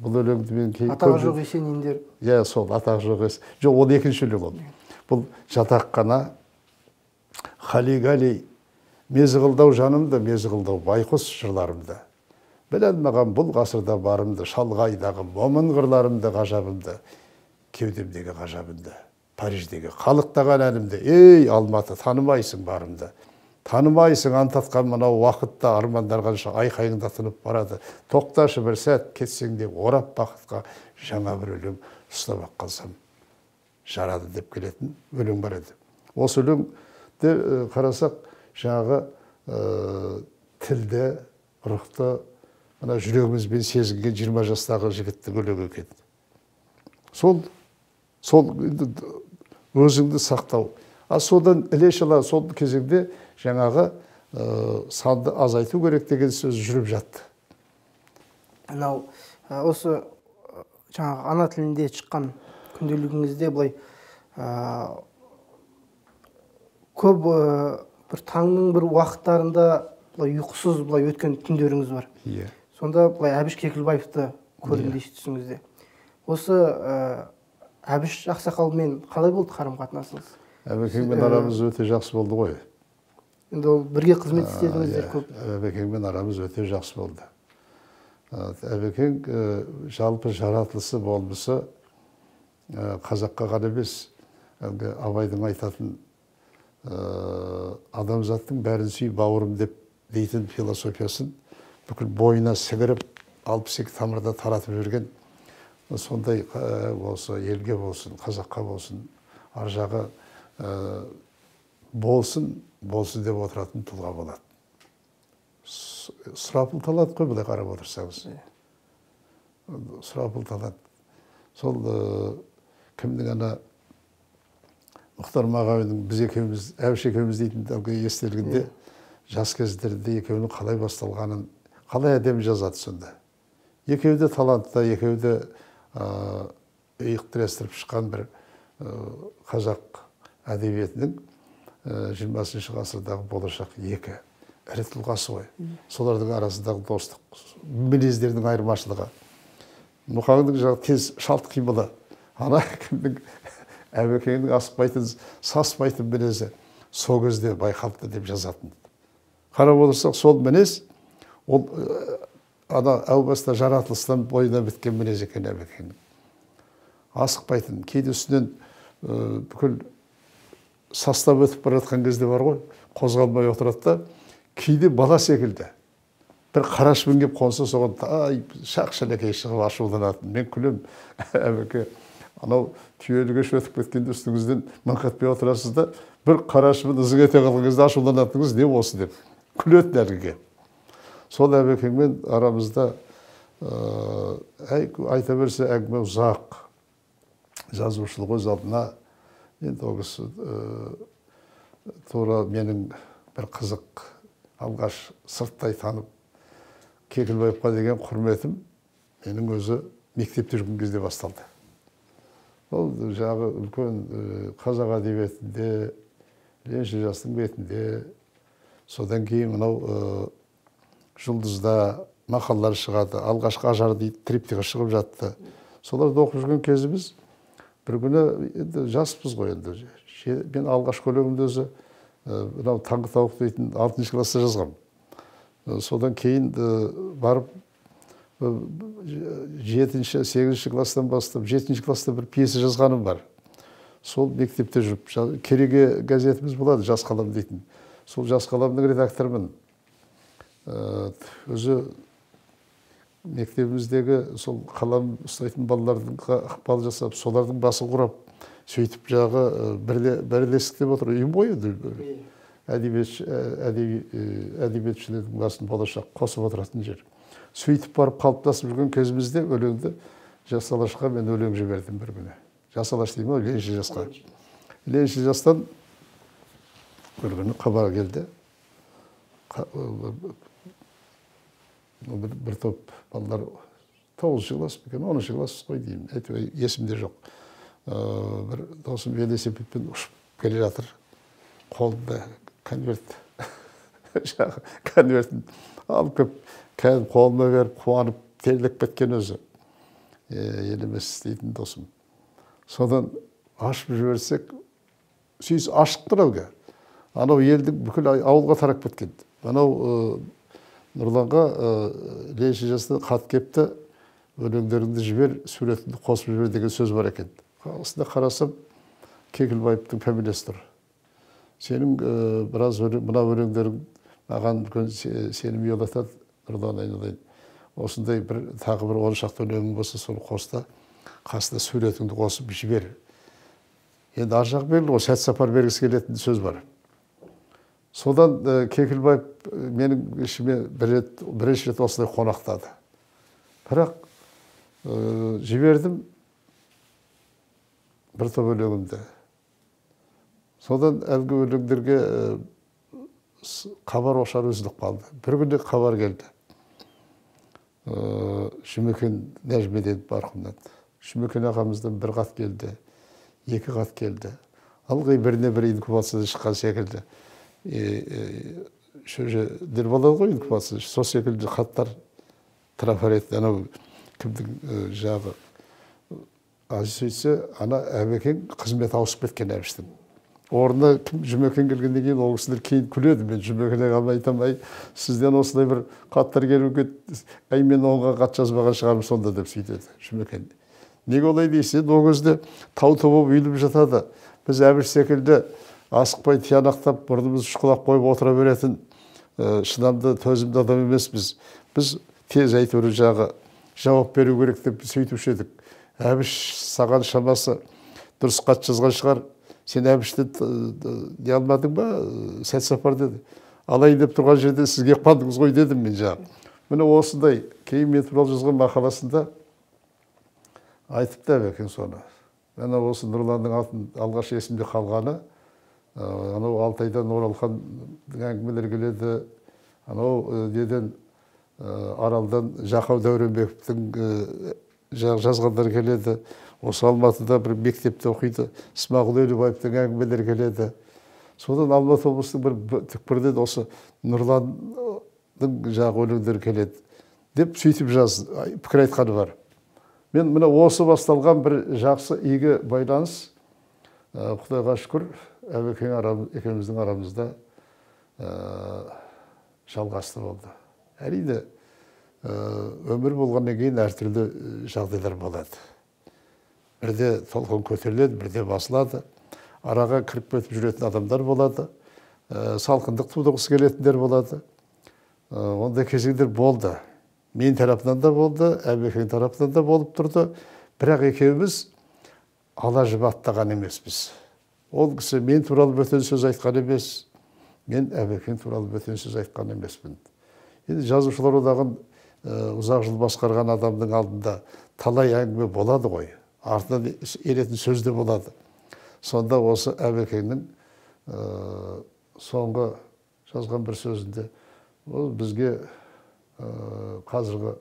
Бұл өлеңді мен атақ жоқ есенендер. Сол атақ жоқ ес. Жоқ, ол екінші өлең ол. Бұл жатақ қана Халигали мезғылдау жанымды, мезғылдау байқұс жырларымды. Білән маған бұл ғасырда барымды, шалғайдағы момын қырларымды, ғажабымды, кеудемдегі ғажабымды, Париждегі қалықтаған әнімді, ей Алматы, танымайсың барымды. танымайсың антатқан мынау уақытта армандар қанша айқайыңда тынып барады. Тоқташы бір сәт, кетсең де орап бақытқа жаңа бір өлең ұстап қалсам жарады деп келетін өлең бар еді. Осы өлеңде қарасақ жаңағы тілді, рухты мына жүрегімізбен сезінген 20 жастағы жігіттің өлеңі екен. Сол өзіңді сақтау. Содан іле-шала сол кезеңде жаңағы санды азайту керек деген сөз жүріп жатты. Анау осы жаңағы ана тілінде шыққан күнделігіңізде былай көп бір таңның бір уақыттарында былай ұйқысыз былай өткен түндеріңіз бар. Иә. Сонда былай Әбіш Кекілбаевты көрдім дейсіз түсіңізде. Осы Әбіш ақсақалмен қалай болды қарым-қатынасыңыз? Әбекеңмен арамыз өте жақсы болды ғой. Енді ол бірге қызмет істедіңіздер көп. Әбекеңмен арамыз өте жақсы болды. Әбекең жалпы жаратылысы болмысы қазаққа ғана емес, Абайдың айтатын адамзаттың бәрін сүй бауырым деп дейтін философиясын бүкіл бойына сіңіріп 62 тамырда таратып жүрген, сондай осы елге болсын, қазаққа болсын, ар жағы болсын деп отыратын тұлға болады. Сұрапыл талант қой, былай қарап отырсаңыз. Сұрапыл талант. Сол кімдің ана Мұхтар Мағауиннің біз екеуміз, Әбіш екеуміз дейтін естелігінде жас кездерінде екеуінің қалай басталғанын, қалай әдемі жазады сонда. Екеуі де талантты, екеуі де иық тірестіріп шыққан бір қазақ әдебиетінің 20 ғасырдағы болашақ екі ірі тұлғасы ғой. Солардың арасындағы достық, мінездердің айырмашылығы. Мұқаңның жағы тез шалт қимылы, ана кімдің Әбекеңнің асықпайтын, саспайтын мінезі сол кезде байқалды деп жазатын. Қарап отырсақ, сол мінез ол ана әу баста жаратылыстан бойына біткен мінез екен Әбекеңнің. Асықпайтын, кейде үстінен бүкіл састап өтіп бара жатқан кезде бар ғой, қозғалмай отырады да, кейде бала секілді. Бір қарашпен кеп қонса, соған шақ-шәлекей шығып ашуланатын. Мен күлем, Әбеке, анау түйеліге өтіп кеткенде үстіңізден мыңқатпай отырасыз да, бір қарашпен ызың ете қалған кезде ашуланатыныңыз не осы деп күлетін әргіге. Сол Әбекеңмен арамызда айта берсе әңгіме ұзақ, жазушылық өз алдына. Енді ол кісі тура менің бір қызық алғаш сырттай танып Кекілбаевқа деген құрметім менің өзі мектепте жүрген кезде басталды. Ол жағы үлкен қазақ әдебиетінде, Ленші жастың бетінде, содан кейін мынау жұлдызда мақалалар шығады, алғашқы ажар дейді, триптиға шығып жатты. Соларды оқып жүрген кезіміз бір күні жаспыз ғой енді. Мен алғашқы өлеңімді өзі мынау Таңғы тауық дейтін 6-шы класста жазғам. Содан кейін барып 7-ші, 8-ші класстан бастап 7-ші класста бір пьеса жазғаным бар. Сол мектепте жүріп, Кереге газетіміз болады, Жас қалам дейтін. Сол Жас қаламның редакторымын. Өзі мектебіміздегі сол қалам ұстайтын балаларға ықпал жасап, солардың басын құрап, сөйтіп жағы бірлестік деп отыр. Үйім ғой еді. Әдебиетшілердің басын болашақ қосып отыратын жер. Сөйтіп барып қалыптасып жүрген кезімізде өлеңді Жас Алашқа мен өлең жібердім бір күні. Жас Алаш деймін ғой, Ленші жасқа. Ленші жастан бір күні хабар келді. Бір топ балалар 9-шы класс екен, 10-шы класс қой деймін. Әйтеуір есімде жоқ. Бір досым велосипедпен ұшып келе жатыр. Қолында конверт, конвертін алып кеп, қолыма беріп, қуанып, терлеп кеткен өзі. Елемес дейтін досым. Содан ашып жіберсек, сүйіс ашық тұр әлгі. Анау елдің бүкіл ауылға тарап кеткен. Анау Нұрланға Ленші жастан хат кепті, өлеңдеріңді жібер, суретіңді қосып жібер деген сөз бар екен. Осында қарасам, Кекілбаевтың фамилиясы тұр. сенің біраз мына өлеңдерің маған үлкен сенім ұялатады, Нұрлан айналайын. Осындай тағы бір 10 шақты өлеңің болса, соны қоста, қасында суретіңді қосып жібер. Енді ар жақ белгілі ғой, сәт сапар бергісі келетін сөз бар. Содан Кекілбаев менің ішіме бірінші рет осылай қонақтады. Бірақ жібердім бір топ өлеңімді. Содан әлгі өлеңдерге хабар ошар үзіліп қалды. Бір күнде хабар келді. Жұмекен Нәжмеден марқұмнан. Жұмекен ағамыздан бір хат келді, 2 хат келді. Ылғи біріне бір инкубацияда шыққан секілді. Шөжедер болады ғой инкубация. Сол секілді хаттар трафарет, анау кімдің жағы. Сөйтсе, ана Әбекең қызмет ауысып кеткен Әбіштің. Орнына Жұмекен келгеннен кейін ол кісілер кейін күледі. Мен Жұмекен ағама айтам, сізден осылай бір хаттар келуге, мен оңға хат жазбаған шығармын сонда деп сөйтеді Жұмекен. Неге олай дейсің? Ол кезде тау-тау болып үйіліп жатады. Біз Әбіш секілді асықпай тиянақтап, мұрнымыз шұқылап қойып отыра беретін шыдамды, төзімді адам емеспіз. Біз тез әйтеуір жағы жауап беру керек деп сөйтуші едік. Әбіш саған шамасы дұрыс хат жазған шығар. Сен Әбішті не алмадың ба? Сәт сапар деді. Алайын деп тұрған жерде сізге қандыңыз ғой дедім мен жағы. Міне осындай кейін мен туралы жазған мақаласында айтыпты Әбекең соны. Ана осы Нұрланның атын алғаш есімде қалғаны, анау Алтайдан оралған әңгімелер келеді, анау неден Аралдан Жақау Дәуренбековтің жазғандар келеді. Осы Алматыда бір мектепте оқиды, Смағұл Елубаевтың әңгімелер келеді. Содан Алматы облысының бір түкпірден осы Нұрланның жағы өлеңдері келеді деп сөйтіп пікір айтқаны бар. Мен міне осы басталған бір жақсы игі байланыс, Құдайға шүкір, Әбекең екеуміздің арамызда жалғасты болды. Әрине, өмір болғаннан кейін әртүрлі жағдайлар болады. Бірде толқын көтеріледі, бірде басылады. Араға кіріп кетіп жүретін адамдар болады. Салқындық тудырғысы келетіндер болады. Ондай кезеңдер болды. Мен тарапынан да болды, Әбекең тарапынан да болып тұрды. Бірақ екеуміз ала жібаттаған емеспіз. Ол кісі мен туралы бөтен сөз айтқан емес. Мен Әбекең туралы бөтен сөз айтқан емеспін. Енді жазушылар одағын ұзақ жыл басқарған адамның алдында талай әңгіме болады ғой. Артынан еретін сөз де болады. Сонда осы Әбекеңнің соңғы жазған бір сөзінде ол бізге қазіргі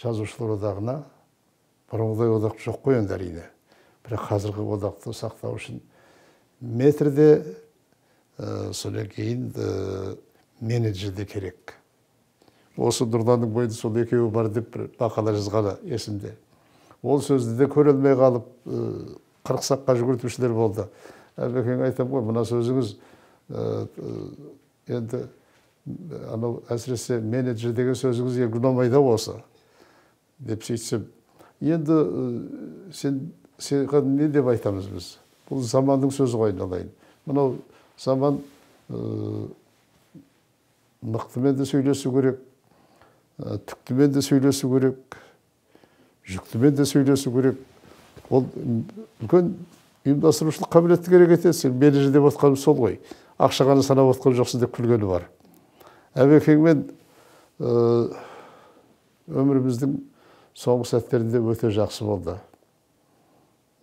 жазушылар одағына бұрынғыдай одақ жоқ қой енді әрине. Бірақ қазіргі одақты сақтау үшін метрде содан кейін менеджерде керек. Осы Нұрланның бойында сол екеуі бар деп бір мақала жазғаны есімде. Ол сөзді де көре алмай қалып, 40 саққа жүгіртушілер болды. Әбекең айтам ғой, мына сөзіңіз енді анау әсіресе менеджер деген сөзіңіз ұнамайды осы деп сөйтсем, енді саған не деп айтамыз біз? Бұл заманның сөзі ғой айналайын. Мынау заман мықтымен де сөйлесу керек, түктімен де сөйлесу керек, жүктімен де сөйлесу керек. Ол үлкен ұйымдастырушылық қабілетті керек етеді. Сен менеджер деп отқаным сол ғой. Ақшағаны санап отқан жоқсың деп күлгені бар. Әбекеңмен өміріміздің соңғы сәттерінде өте жақсы болды.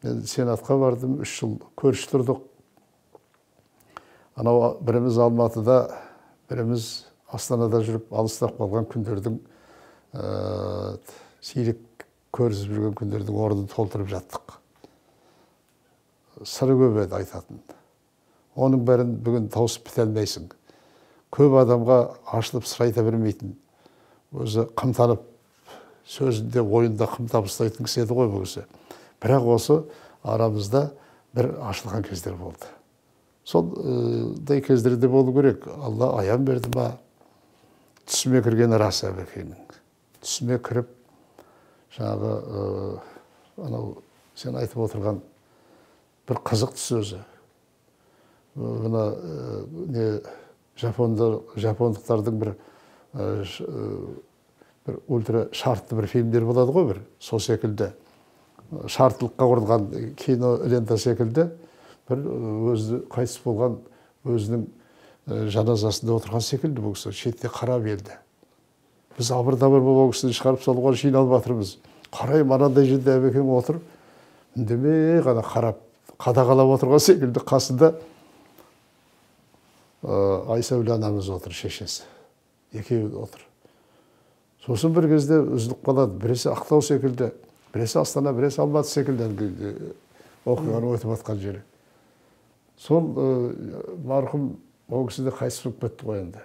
Мен Сенатқа бардым, 3 жыл көрші тұрдық. Анау біріміз Алматыда, біріміз Астанада жүріп, алыстап қалған күндердің, сирек көрісіп жүрген күндердің орнын толтырып жаттық. Сыры көп еді айтатын. Оның бәрін бүгін тауысып біте алмайсың. Көп адамға ашылып сыр айта бермейтін, өзі қымтанып, сөзінде, ойында қымтап ұстайтын кісі еді ғой бұл кісі. Бірақ осы арамызда бір ашылған кездер болды. Сондай кездерде болу керек. Алла аян берді ма? Түсіме кіргені рас Әбекеңнің. Түсіме кіріп, жаңағы анау сен айтып отырған бір қызықты сөзі. мына не жапондықтардың бір ультра шартты бір фильмдер болады ғой, бір сол секілді шарттылыққа құрылған кино лента секілді бір өзі қайтыс болған өзінің жаназасында отырған секілді бұл кісі шетте қарап елді. Біз абыр-дабыр болып кісіні шығарып салуға жиналып жатырмыз. Қарайым, анандай жерде әбекең отыр, үндемей ғана қарап, қадағалап отырған секілді қасында Айсәуле анамыз отыр, шешесі. Екеуі отыр. Сосын бір кезде үзіліп қалады. Біресе Ақтау секілді, біресе Астана, біресе Алматы секілді оқиғаның өтіп жатқан жері. Сол марқұм ол кісі де қайтыс болып кетті ғой енді.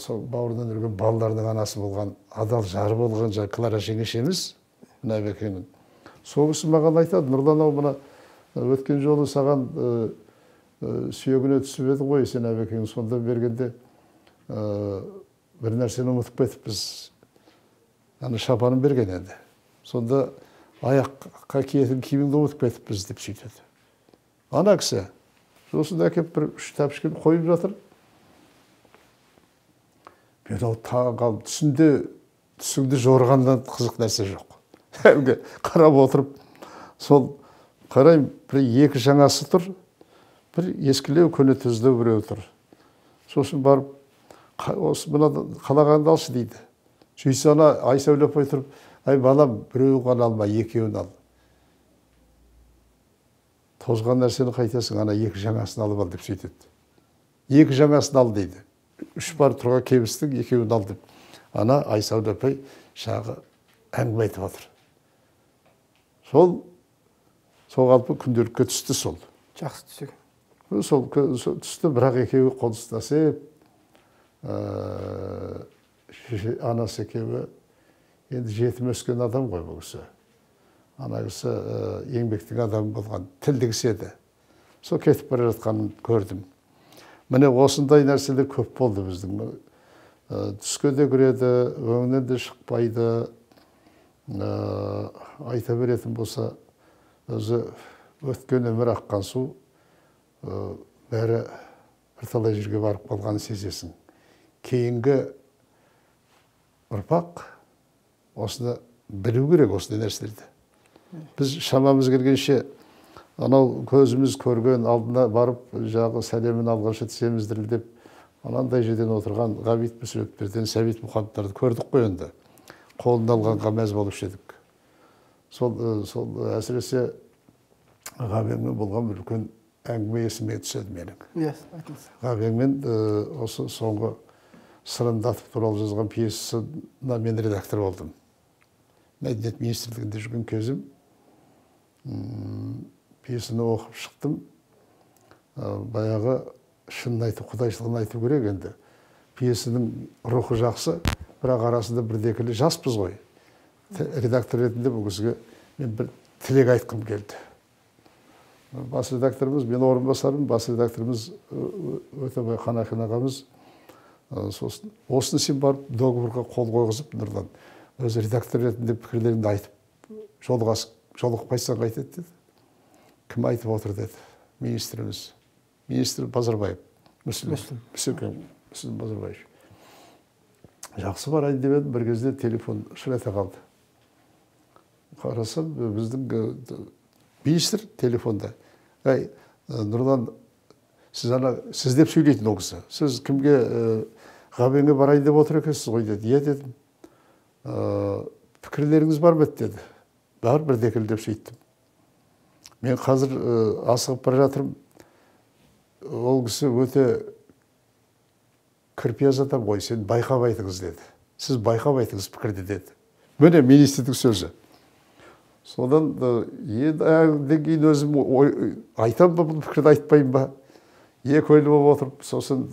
Сол бауырынан өрген балалардың анасы болған, адал жары болған Клара жеңешеміз, мына әбекеңнің. Сол кісі маған айтады, Нұрлан ау, мына өткен жолы саған сүйегіне түсіп еді ғой, сен әбекең сонда бергенде бір нәрсені ұмытып кетіппіз. Аны шапанын берген енді. Сонда аяққа киетін киіміңді ұмытып кетіппіз деп сөйтеді. Ана кісі, сосын әкеп бір 3 тәпішкені қойып жатыр. Мен ол таң қалып, түсіңді жорғаннан қызық нәрсе жоқ. Әлгі қарап отырып, сол қарайым, бір 2 жаңасы тұр, бір ескілеу көне түздеу біреу тұр. Сосын барып, осы мына қалағанды алшы дейді. Сөйтсе ана Айсәуле апай тұрып, ай балам, біреуін ғана алма, 2-еуін ал. Тозған нәрсені қайтасың, ана 2 жаңасын алып ал деп сөйтеді. 2 жаңасын ал дейді. 3 бар тұрған кемістің 2-еуін ал деп. Ана Айсәуле апай шағы әңгіме айтып отыр. Сол қалпы күнделікке түсті сол. Жақсы түсік. Сол түсті, бірақ екеуі қол ұстасып, анасы екеуі енді жетім өскен адам ғой бұл кісі. Ана кісі еңбектің адамы болған, тілді кісі еді. Сол кетіп бара жатқанын көрдім. Міне осындай нәрселер көп болды біздің. Түске де кіреді, өңінен де шықпайды. Айта беретін болса, өзі өткен өмір аққан су, бәрі бірталай жерге барып қалғанын сезесің. Кейінгі ұрпақ осыны білу керек, осындай нәрселерді. Біз шамамыз келгенше, анау көзіміз көрген алдына барып, жағы сәлемін алғанша тісеміз дірілдеп, анандай жерден отырған Ғабит Мүсірептерден Сәбит Мұқановтарды көрдік қой енді. Қолын алғанға мәз болып едік. Сол әсіресе Ғабеңмен болған бір үлкен әңгіме есіме түседі менің. Ғабеңмен осы соңғы Сырымдатов туралы жазған пьесасына мен редактор болдым. Мәдениет министрлігінде жүрген кезім пьесаны оқып шықтым. Баяғы шынын айтып, құдайшылығын айту керек енді. Пьесаның рухы жақсы, бірақ арасында бірдекілі жаспыз ғой. Редактор ретінде бұл кісіге мен бір тілек айтқым келді. Бас редакторымыз, мен орынбасарым, бас редакторымыз Өтебай Қанахин ағамыз, осыны сен барып договорға қол қойғызып, Нұрлан, өзі редактор ретінде пікірлеріңді айтып, жолығып қайтсаң қайтеді деді. Кім айтып отыр деді? Министріміз. Министр Базарбаев. Мүсілім Базарбаев. Жақсы барайын деп едім, бір кезде телефон шырата қалды. Қарасам, біздің министр телефонда. Әй, Нұрлан, сіз деп сөйлейтін ол кісі. Сіз кімге Ғабеңге барайын деп отыр екенсіз ғой деді. Е дедім. Пікірлеріңіз бар ма деді. Бар, бірдекіл деп сөйттім. Мен қазір асығып бара жатырмын. Ол кісі өте кірпияз адам ғой, сен байқап айтыңыз деді. Сіз байқап айтыңыз пікірді деді. Міне министрдің сөзі. Содан енді кейін өзім айтам ба, бұл пікірді айтпайым ба? Екі ойлы болып отырып, сосын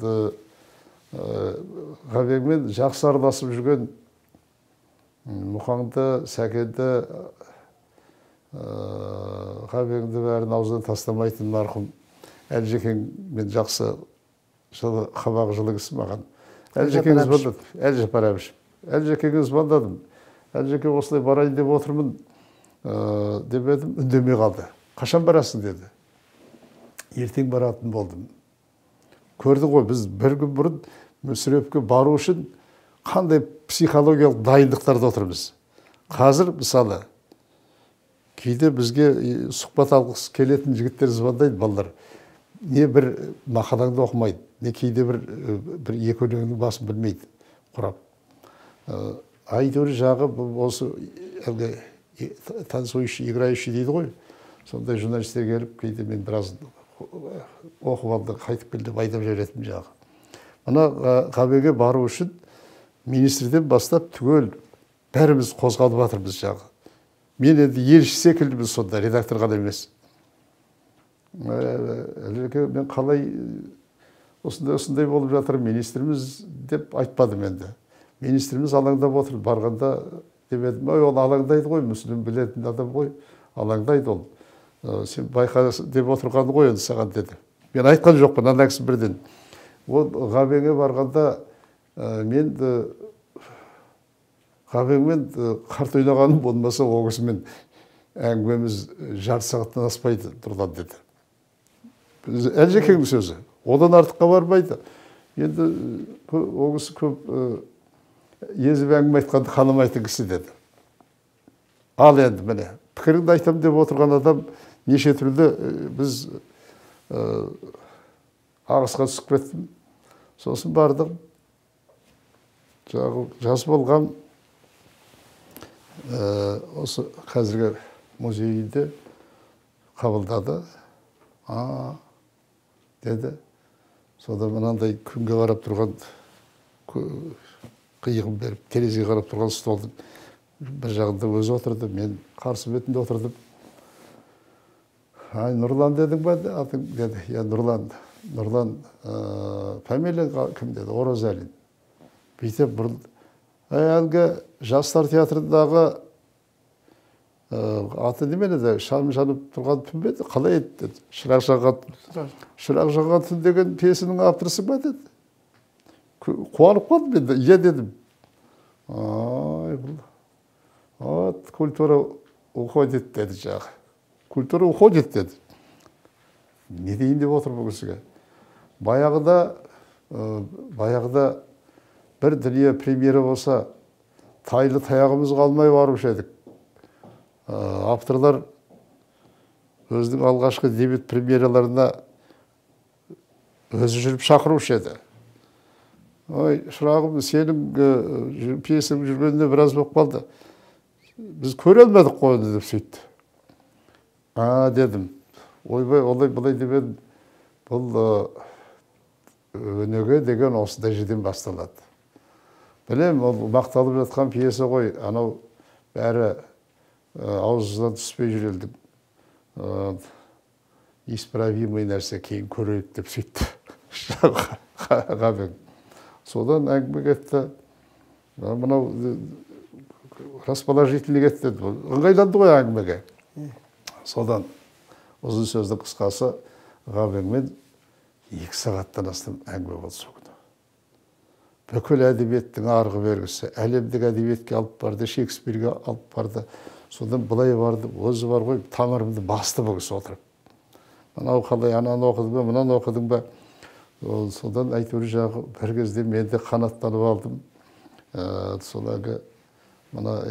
Ғабеңмен жақсы араласып жүрген Мұқаңды, Сәкенді, Ғабеңді бәрін аузынан тастамайтын марқұм Әлжекеңмен жақсы қабағы жылы кісі маған. Әлжекеңіз звондады. Әлжапар әбішев. Әлжекеңіз звондадым. Әлжеке осылай барайын деп отырмын деп едім, үндемей қалды. Қашан барасың деді. ертең баратын болдым. Көрді ғой, біз бір күн бұрын Мүсірепке бару үшін қандай психологиялық дайындықтарда отырмыз. Қазір мысалы кейде бізге сұхбат алғысы келетін жігіттер звондайды, балалар. Не бір мақалаңды оқымайды, не кейде бір екі өлеңнің басын білмейді, құрап. Әйтеуір жағы осы танцующий, играющий дейді ғой. Сондай журналистер келіп, кейде мен біраз оқып алды, қайтып келді, айдап жіберетін жағы. Мына Ғабеңге бару үшін министрден бастап түгел бәріміз қозғалып жатырмыз жағы. Мен енді елші секілдіміз сонда, редактор ғана емес. Мен қалай осындай болып жатыр министріміз деп айтпадым енді. Министріміз алаңдап отыр, барғанда демедім, ол алаңдайды ғой, Мүсілім білетін адам ғой, алаңдайды ол. Сен байқа деп отырғаны ғой енді саған деді. Мен айтқан жоқпын, ана кісі бірден. Ол Ғабеңге барғанда мен Ғабеңмен қарт ойнағаным болмаса, ол кісімен әңгімеміз жарты сағаттан аспайды, Нұрлан деді. Әлжекеңнің сөзі. Одан артыққа бармайды. Енді ол кісі көп езіп әңгіме айтқанды қанамайтын кісі деді. Ал енді міне, пікіріңді айтам деп отырған адам неше түрлі біз ағысқа түсіп кеттім. Сосын бардым. Жас болған осы қазіргі музейінде қабылдады. Деді. Сода мынандай күнге қарап тұрған қиығын беріп, терезеге қарап тұрған столдың бір жағында өзі отырды, мен қарсы бетінде отырдым. Нұрлан дедің ба? Деді. Я Нұрлан. Нұрлан, фамилия кім деді? Оразалин. Бүйтіп бұрылды. Әлгі жастар театрындағы аты немен еді? Шам жанып тұрған түн бе еді? Қалай еді? Деді. Шырақ жағған түн деген пьесаның авторысың ба? Деді. Қуанып қалдым енді. Иә дедім. Вот культура уходит деді жағы. Культура уходит деді. Не дейін деп отыр бұл кісіге. Баяғыда бір дүние премьера болса, тайлы таяғымыз қалмай барушы едік. Авторлар өзінің алғашқы дебют премьераларына өзі жүріп шақырушы еді. Ой, шырағым, сенің пьесаң жүргеніне біраз болып қалды. Біз көре алмадық қойды деп сөйтті. Дедім. Ойбай, олай бұлай демедім. Бұл өнеге деген осындай жерден басталады. Білем, ол мақталып жатқан пьеса ғой, анау бәрі аузынан түспей жүрелдім. Исправимый нәрсе кейін көрейік деп сөйтті. Ғабең. Содан әңгіме кетті. Мынау расположительный кетті. Ыңғайланды ғой әңгімеге. Содан ұзын сөздің қысқасы Ғабеңмен 2 сағаттан астам әңгіме болды сол күні. Бүкіл әдебиеттің арғы бергісі, әлемдік әдебиетке алып барды, Шекспирге алып барды. Содан бұлай барды, өзі бар ғой, тамырымды басты бұл кісі отырып. Мынау қалай, ананы оқыдың ба, мынаны оқыдың ба? Содан әйтеуір жағы бір кезде мен де қанаттанып алдым. Солағы мына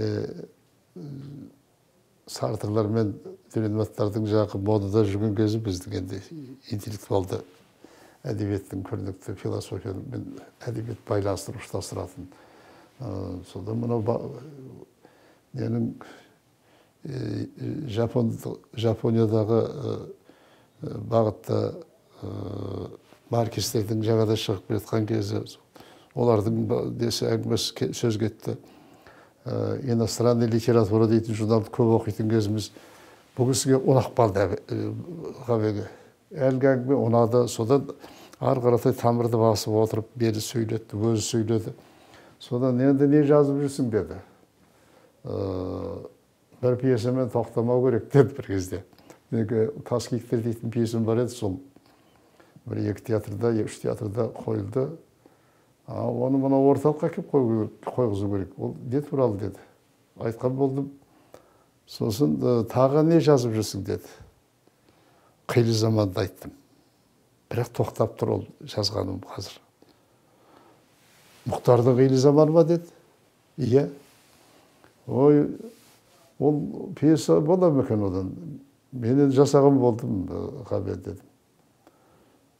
Сартрлар мен Дюренматтардың жағы модада жүрген кезі біздің енді интеллектуалды әдебиеттің көрнекті философия мен әдебиет байланыстырып ұштастыратын. Содан мынау ненің Жапониядағы бағытта марксистердің жаңада шығып кеткен кезі, олардың десе әңгімесі сөз кетті. Иностранный литература дейтін журналды көп оқитын кезіміз бұл кісіге ұнап қалды Ғабеңге. Әлгі әңгіме ұнады. Содан ары қаратай тамырды басып отырып, бері сөйлетті, өзі сөйледі. Содан енді не жазып жүрсің деді. Бір пьесамен тоқтамау керек деді бір кезде. Тас киіктер дейтін пьесам бар еді, сол бір 2 театрда, 3 театрда қойылды. Оны мына орталыққа кеп қойғызу керек. Ол не туралы деді. Айтқан болдым. Сосын тағы не жазып жүрсің деді. Қилы заманды айттым. бірақ тоқтап тұр ол жазғаным қазір. Мұхтардың қилы заманы ма деді. Иә. Ой, ол пьеса бола ма екен одан? Мен жасаған болдым, Ғабен дедім.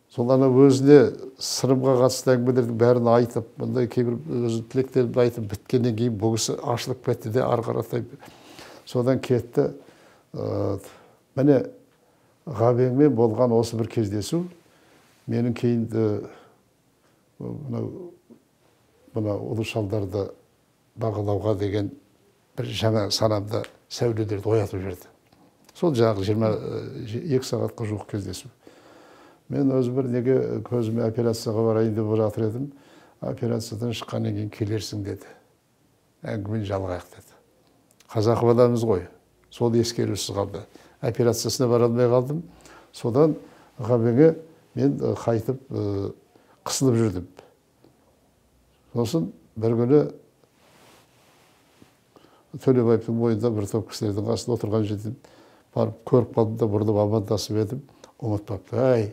Сол ана өзіне сырымға қатысты әңгімелердің бәрін айтып, мұндай кейбір өзі тілектерімді айтып біткеннен кейін бұл кісі ашылып кетті де ары қаратай. Содан кетті. Міне Ғабенмен болған осы бір кездесу менің кейінді мына ұлы шалдарды бағалауға деген бір жаңа санамда сәулелерді оятып жіберді. Сол жағы 22 сағатқа жуық кездесу. Мен өзі бір неге көзіме операцияға барайын деп жатыр едім. Операциядан шыққаннан кейін келерсің деді. Әңгімені жалғайық деді. Қазақы баламыз ғой. Сол ескерусіз қалды. Операциясына бара алмай қалдым. Содан Ғабенге мен қайтып қысылып жүрдім. Сосын бір күні Төлебаевтың бойында бір топ кісілердің қасында отырған жерден барып көріп қалдым да бұрылып амандасып едім. Ұмытпапты. Әй,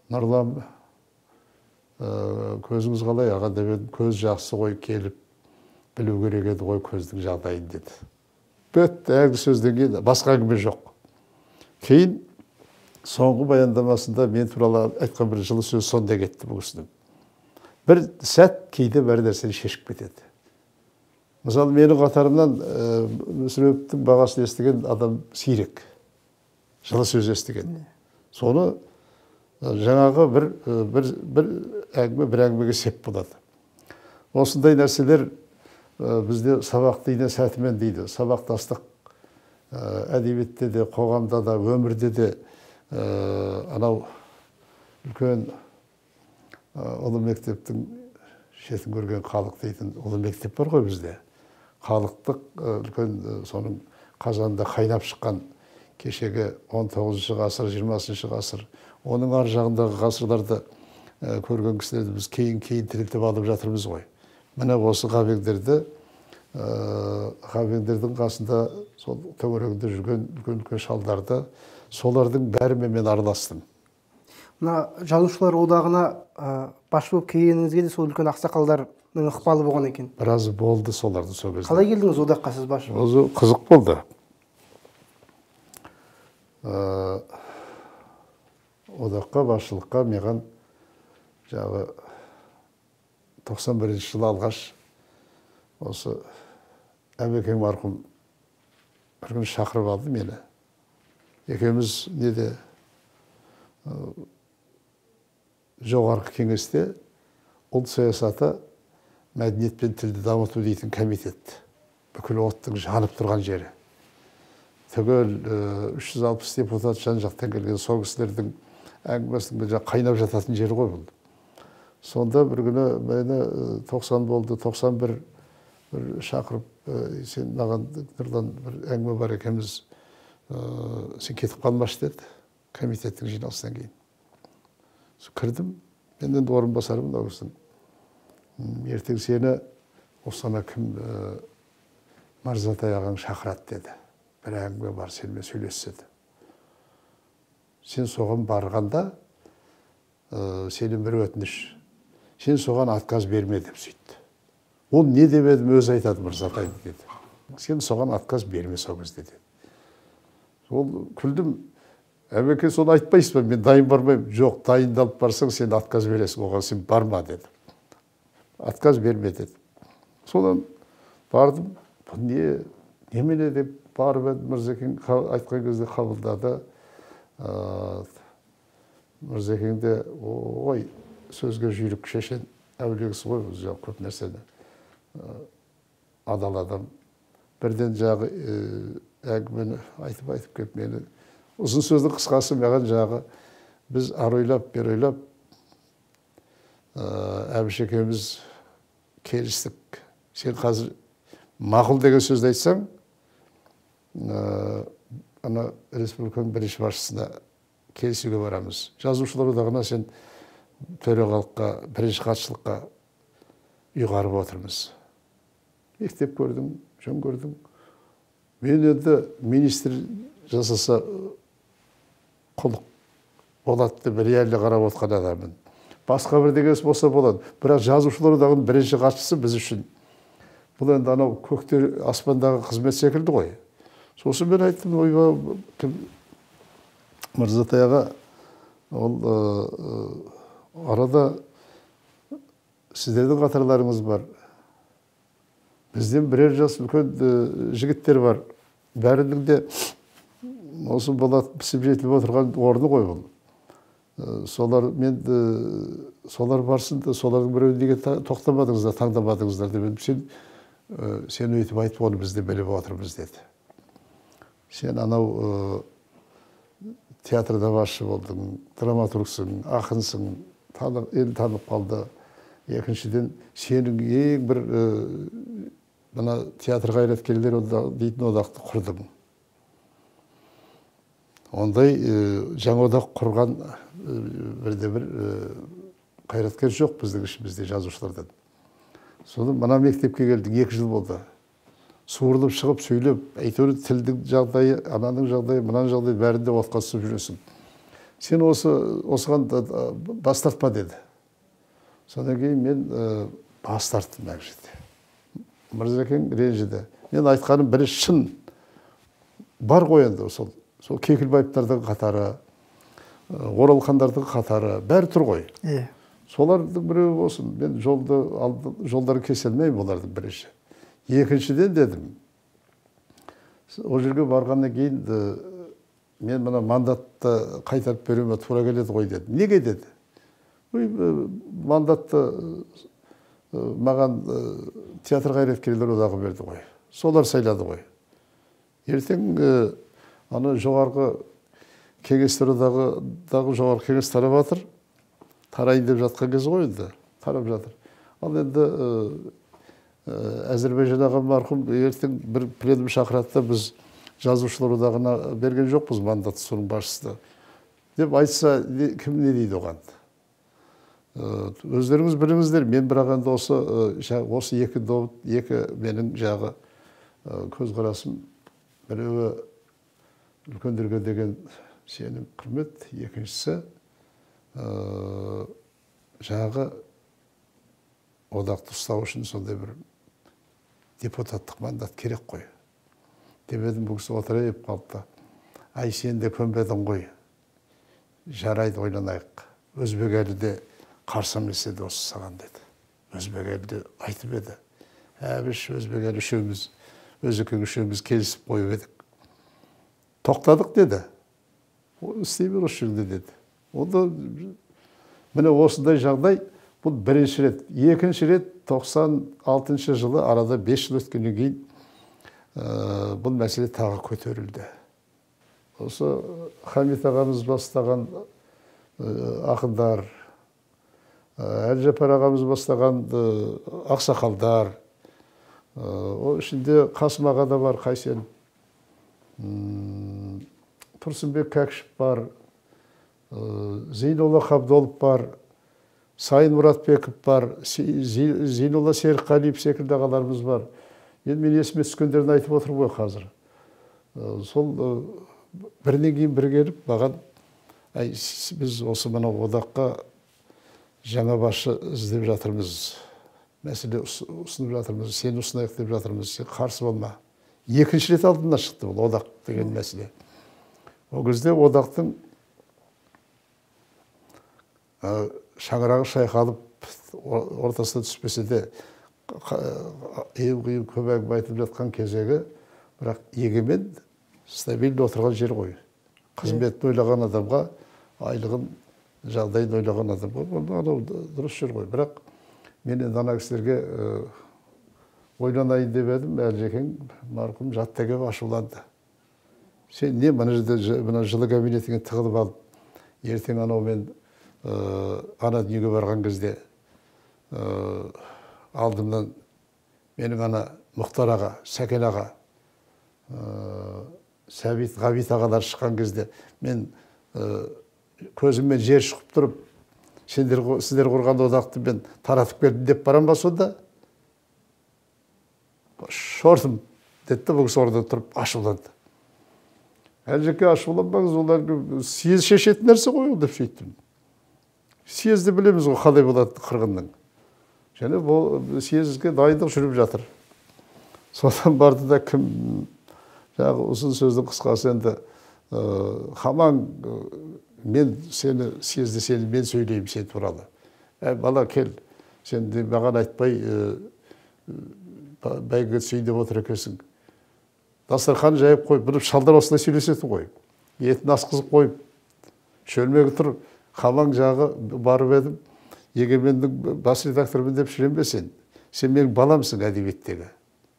Нұрлан, көзіңіз қалай аға деп едім. Көз жақсы ғой, келіп білу керек еді ғой көздің жағдайын деді. Бітті, әңгі сөзден кейін басқа әңгіме жоқ. Кейін соңғы баяндамасында мен туралы айтқан бір жылы сөз сонда кетті бұл кісінің. Бір сәт кейде бір нәрсені шешіп кетеді. Мысалы, менің қатарымнан Мүсіреповтің бағасын естіген адам сирек. Жылы сөз естіген. Соны жаңағы бір әңгімеге сеп болады. Осындай нәрселер бізде сабақ дейді, сәтімен дейді. Сабақтастық әдебиетте де, қоғамда да, өмірде де анау үлкен ұлы мектептің шетін көрген халық дейтін ұлы мектеп бар ғой бізде. Халықтық үлкен соның қазанында қайнап шыққан кешегі 19 ғасыр, 20 ғасыр, оның ар жағындағы ғасырларды көрген кісілерді біз кейін тірілтіп алып жатырмыз ғой. Міне осы Ғабеңдердің қасында сол төңірегінде жүрген үлкен шалдарды, солардың бәрімен мен араластым. Мына жазушылар одағына баш болып келгеніңізге де сол үлкен ақсақалдардың ықпалы болған екен. Біраз болды солардың сол кезде. Қалай келдіңіз одаққа сіз баш болып? Өзі қызық болды. Одаққа басшылыққа маған жағы 91 жылы алғаш осы әбекең марқұм бір күн шақырып алды мені. Екеуміз неде жоғарғы кеңесте ұлт саясаты, мәдениет пен тілді дамыту дейтін комитет. Бүкіл оттың жанып тұрған жері. Түгел 360 депутат жан жақтан келген сол кісілердің әңгімесінің қайнап жататын жері ғой бұл. Сонда бір күні мені 90 болды, 91 бір шақырып, сен маған Нұрлан бір әңгіме бар екенбіз, сен кетіп қалмашы деді, комитеттің жиналысынан кейін. Кірдім, мен енді орынбасарымын оғыздың. Ертең сені осына кім Марзатай ағаң шақырады деді. Бір әңгіме бар, сенімен сөйлеседі. Сен соған барғанда, сенің бір өтініш. Сен соған отказ берме деп сөйтті. Ол не деп едім өзі айтады Мырзатай деді. Сен соған отказ берме сол кезде деді. Ол күлдім. Әбеке соны айтпайсыз ба? Мен дайын бармаймын. Жоқ, дайындалып барсаң сен отказ бересің, оған сен барма деді. Отказ берме деді. Содан бардым. Бұл немене деп барып еді, Мырзекең айтқан кезде қабылдады. Мырзекең де ой, сөзге жүйрік шешен әулиесі ғой, көп нәрсені адал адам. Бірден жағы әңгімені айтып кеп мені. Ұзын сөздің қысқасы маған жағы біз ар ойлап, бер ойлап, Әбіш екеуміз келістік. Сен қазір мақұл деген сөзді айтсаң, ана республиканың бірінші басшысына келісуге барамыз. Жазушылар одағына сен төрағалыққа, бірінші хатшылыққа ұйғарып отырмыз. Мектеп көрдің, жөн көрдің. Мен енді министр жасаса құлық болады деп реально қарап отқан адаммын. Басқа бір дегенс болса болады. Бірақ жазушылар одағының бірінші хатшысы біз үшін. Бұл енді анау көктер аспандағы қызмет секілді ғой. Сосын мен айттым, ойба, Мырзатай аға, ол арада сіздердің қатарларыңыз бар. Бізден бірер жас үлкен жігіттер бар. Бәрінің де осы болат пісіп жетіліп отырған орны ғой бұл. Солар барсын да, солардың біреуін неге тоқтамадыңыздар, таңдамадыңыздар деп. Сен өйтіп айтып, оны біз де біліп отырмыз деді. Сен анау театрда басшы болдың, драматургсың, ақынсың, ел танып қалды. Екіншіден, сенің ең бір мына театр қайраткерлері дейтін одақты құрдың. Ондай жаңа одақ құрған бірде-бір қайраткер жоқ біздің ішімізде жазушылардан. Соны мына мектепке келдің, 2 жыл болды. Суырылып шығып сөйлеп, әйтеуір тілдің жағдайы, ананың жағдайы, мынаның жағдайы бәрінде отқа түсіп жүресің. Сен осыған бас тартпа деді. Содан кейін мен бас тарттым мына жерде. Мырзекең ренжіді. Мен айтқаным бірі шын бар ғой енді, сол Кекілбаевтардың қатары, Оралхандардың қатары, бәрі тұр ғой. Солардың біреуі болсын. Мен жолдарын кесе алмаймын олардың бірінші. Екіншіден дедім, ол жерге барғаннан кейін мен мына мандатты қайтарып беруіме тура келеді ғой деді. Неге деді? Мандатты маған театр қайраткерлер одағы берді ғой. Солар сайлады ғой. Ертең аны жоғарғы кеңестер одағы жоғарғы кеңес тарап жатыр. Тарайын деп жатқан кез ғой енді. Тарап жатыр. Ал енді Әзірбайжан ағам марқұм ертең бір пленум шақырады, біз жазушылар одағына берген жоқпыз мандатты, соның басшысы деп айтса, кім не дейді оған? Өздеріңіз біліңіздер, мен бірақ енді осы екі менің жағы көзқарасым, біреуі үлкендерге деген сенім, құрмет, екіншісі жағы одақты ұстау үшін сондай бір депутаттық мандат керек қой. Демедім, бұл кісі отырайып қалды. Ай, сен де көнбедің ғой. Жарайды, ойланайық. Өзбек әлі де қарсы емес еді осы саған деді. Өзбек әлі де айтып еді. Әбіш, Өзбек әлі үшеуміз келісіп қойып едік. Тоқтадық деді. Істей бер осы жерде деді. Онда міне осындай жағдай. Бұл бірінші рет. Екінші рет 96 жылы арада 5 жыл өткеннен кейін бұл мәселе тағы көтерілді. Осы Хамит ағамыз бастаған ақындар, Әлжапар ағамыз бастаған ақсақалдар, ол ішінде Қасым аға да бар, Қайсен, Тұрсынбек Кәкішев бар, Зейнолла Қабдолов бар, Сайын Мұратбеков бар, Зейнолла Серікқалиев секілді ағаларымыз бар. Енді мен есіме түскендерін айтып отыр ғой қазір. Сол бірінен кейін бір келіп, маған, біз осы мына одаққа жаңа басшы іздеп жатырмыз, мәселе ұсынып жатырмыз, сені ұсынайық деп жатырмыз, сен қарсы болма. Екінші рет алдына шықты бұл одақ деген мәселе. Ол кезде одақтың шаңырағы шайқалып, ортасына түспесе де, ең көп әңгіме айтып жатқан кезегі, бірақ егемен стабильді отырған жер ғой. Қызметін ойлаған адамға, айлығын, жағдайын ойлаған адамға, анау дұрыс жер ғой. Бірақ мен енді ана кісілерге ойланайын деп едім, Әлжекең марқұм жатта кеп ашуланды. Сен не мына жылы кабинетіңе тығылып алып, ертең анау мен ана дүниеге барған кезде алдымнан менің ана Мұхтар аға, Сәкен аға, Сәбит, Ғабит ағалар шыққан кезде мен көзіммен жер шұқып тұрып, сіздер құрған одақты мен таратып келдім деп барам ба сонда? Шортым деді, бұл кісі орнынан тұрып ашуланды. Әлжеке ашуланбаңыз, олар съез шешетін нәрсе ғой ол деп сөйттім. Съезді білеміз ғой қалай болады қырғынның. Және бұл съезге дайындық жүріп жатыр. Содан барды да кім, жаңағы ұзын сөздің қысқасы енді хамаң мен сені съезді мен сөйлеймін сен туралы. Бала кел, сен де маған айтпай бәйге сөйдеп отыр екенсің. Дастархан жайып қойып, бір шалдар осылай сөйлесетін ғой. Етін асқызып қойып, шөлмегі тұр, хамаң жағы барып едім, егемендің бас редакторымен деп шіренбе сен. Сен менің баламсың әдебиеттегі.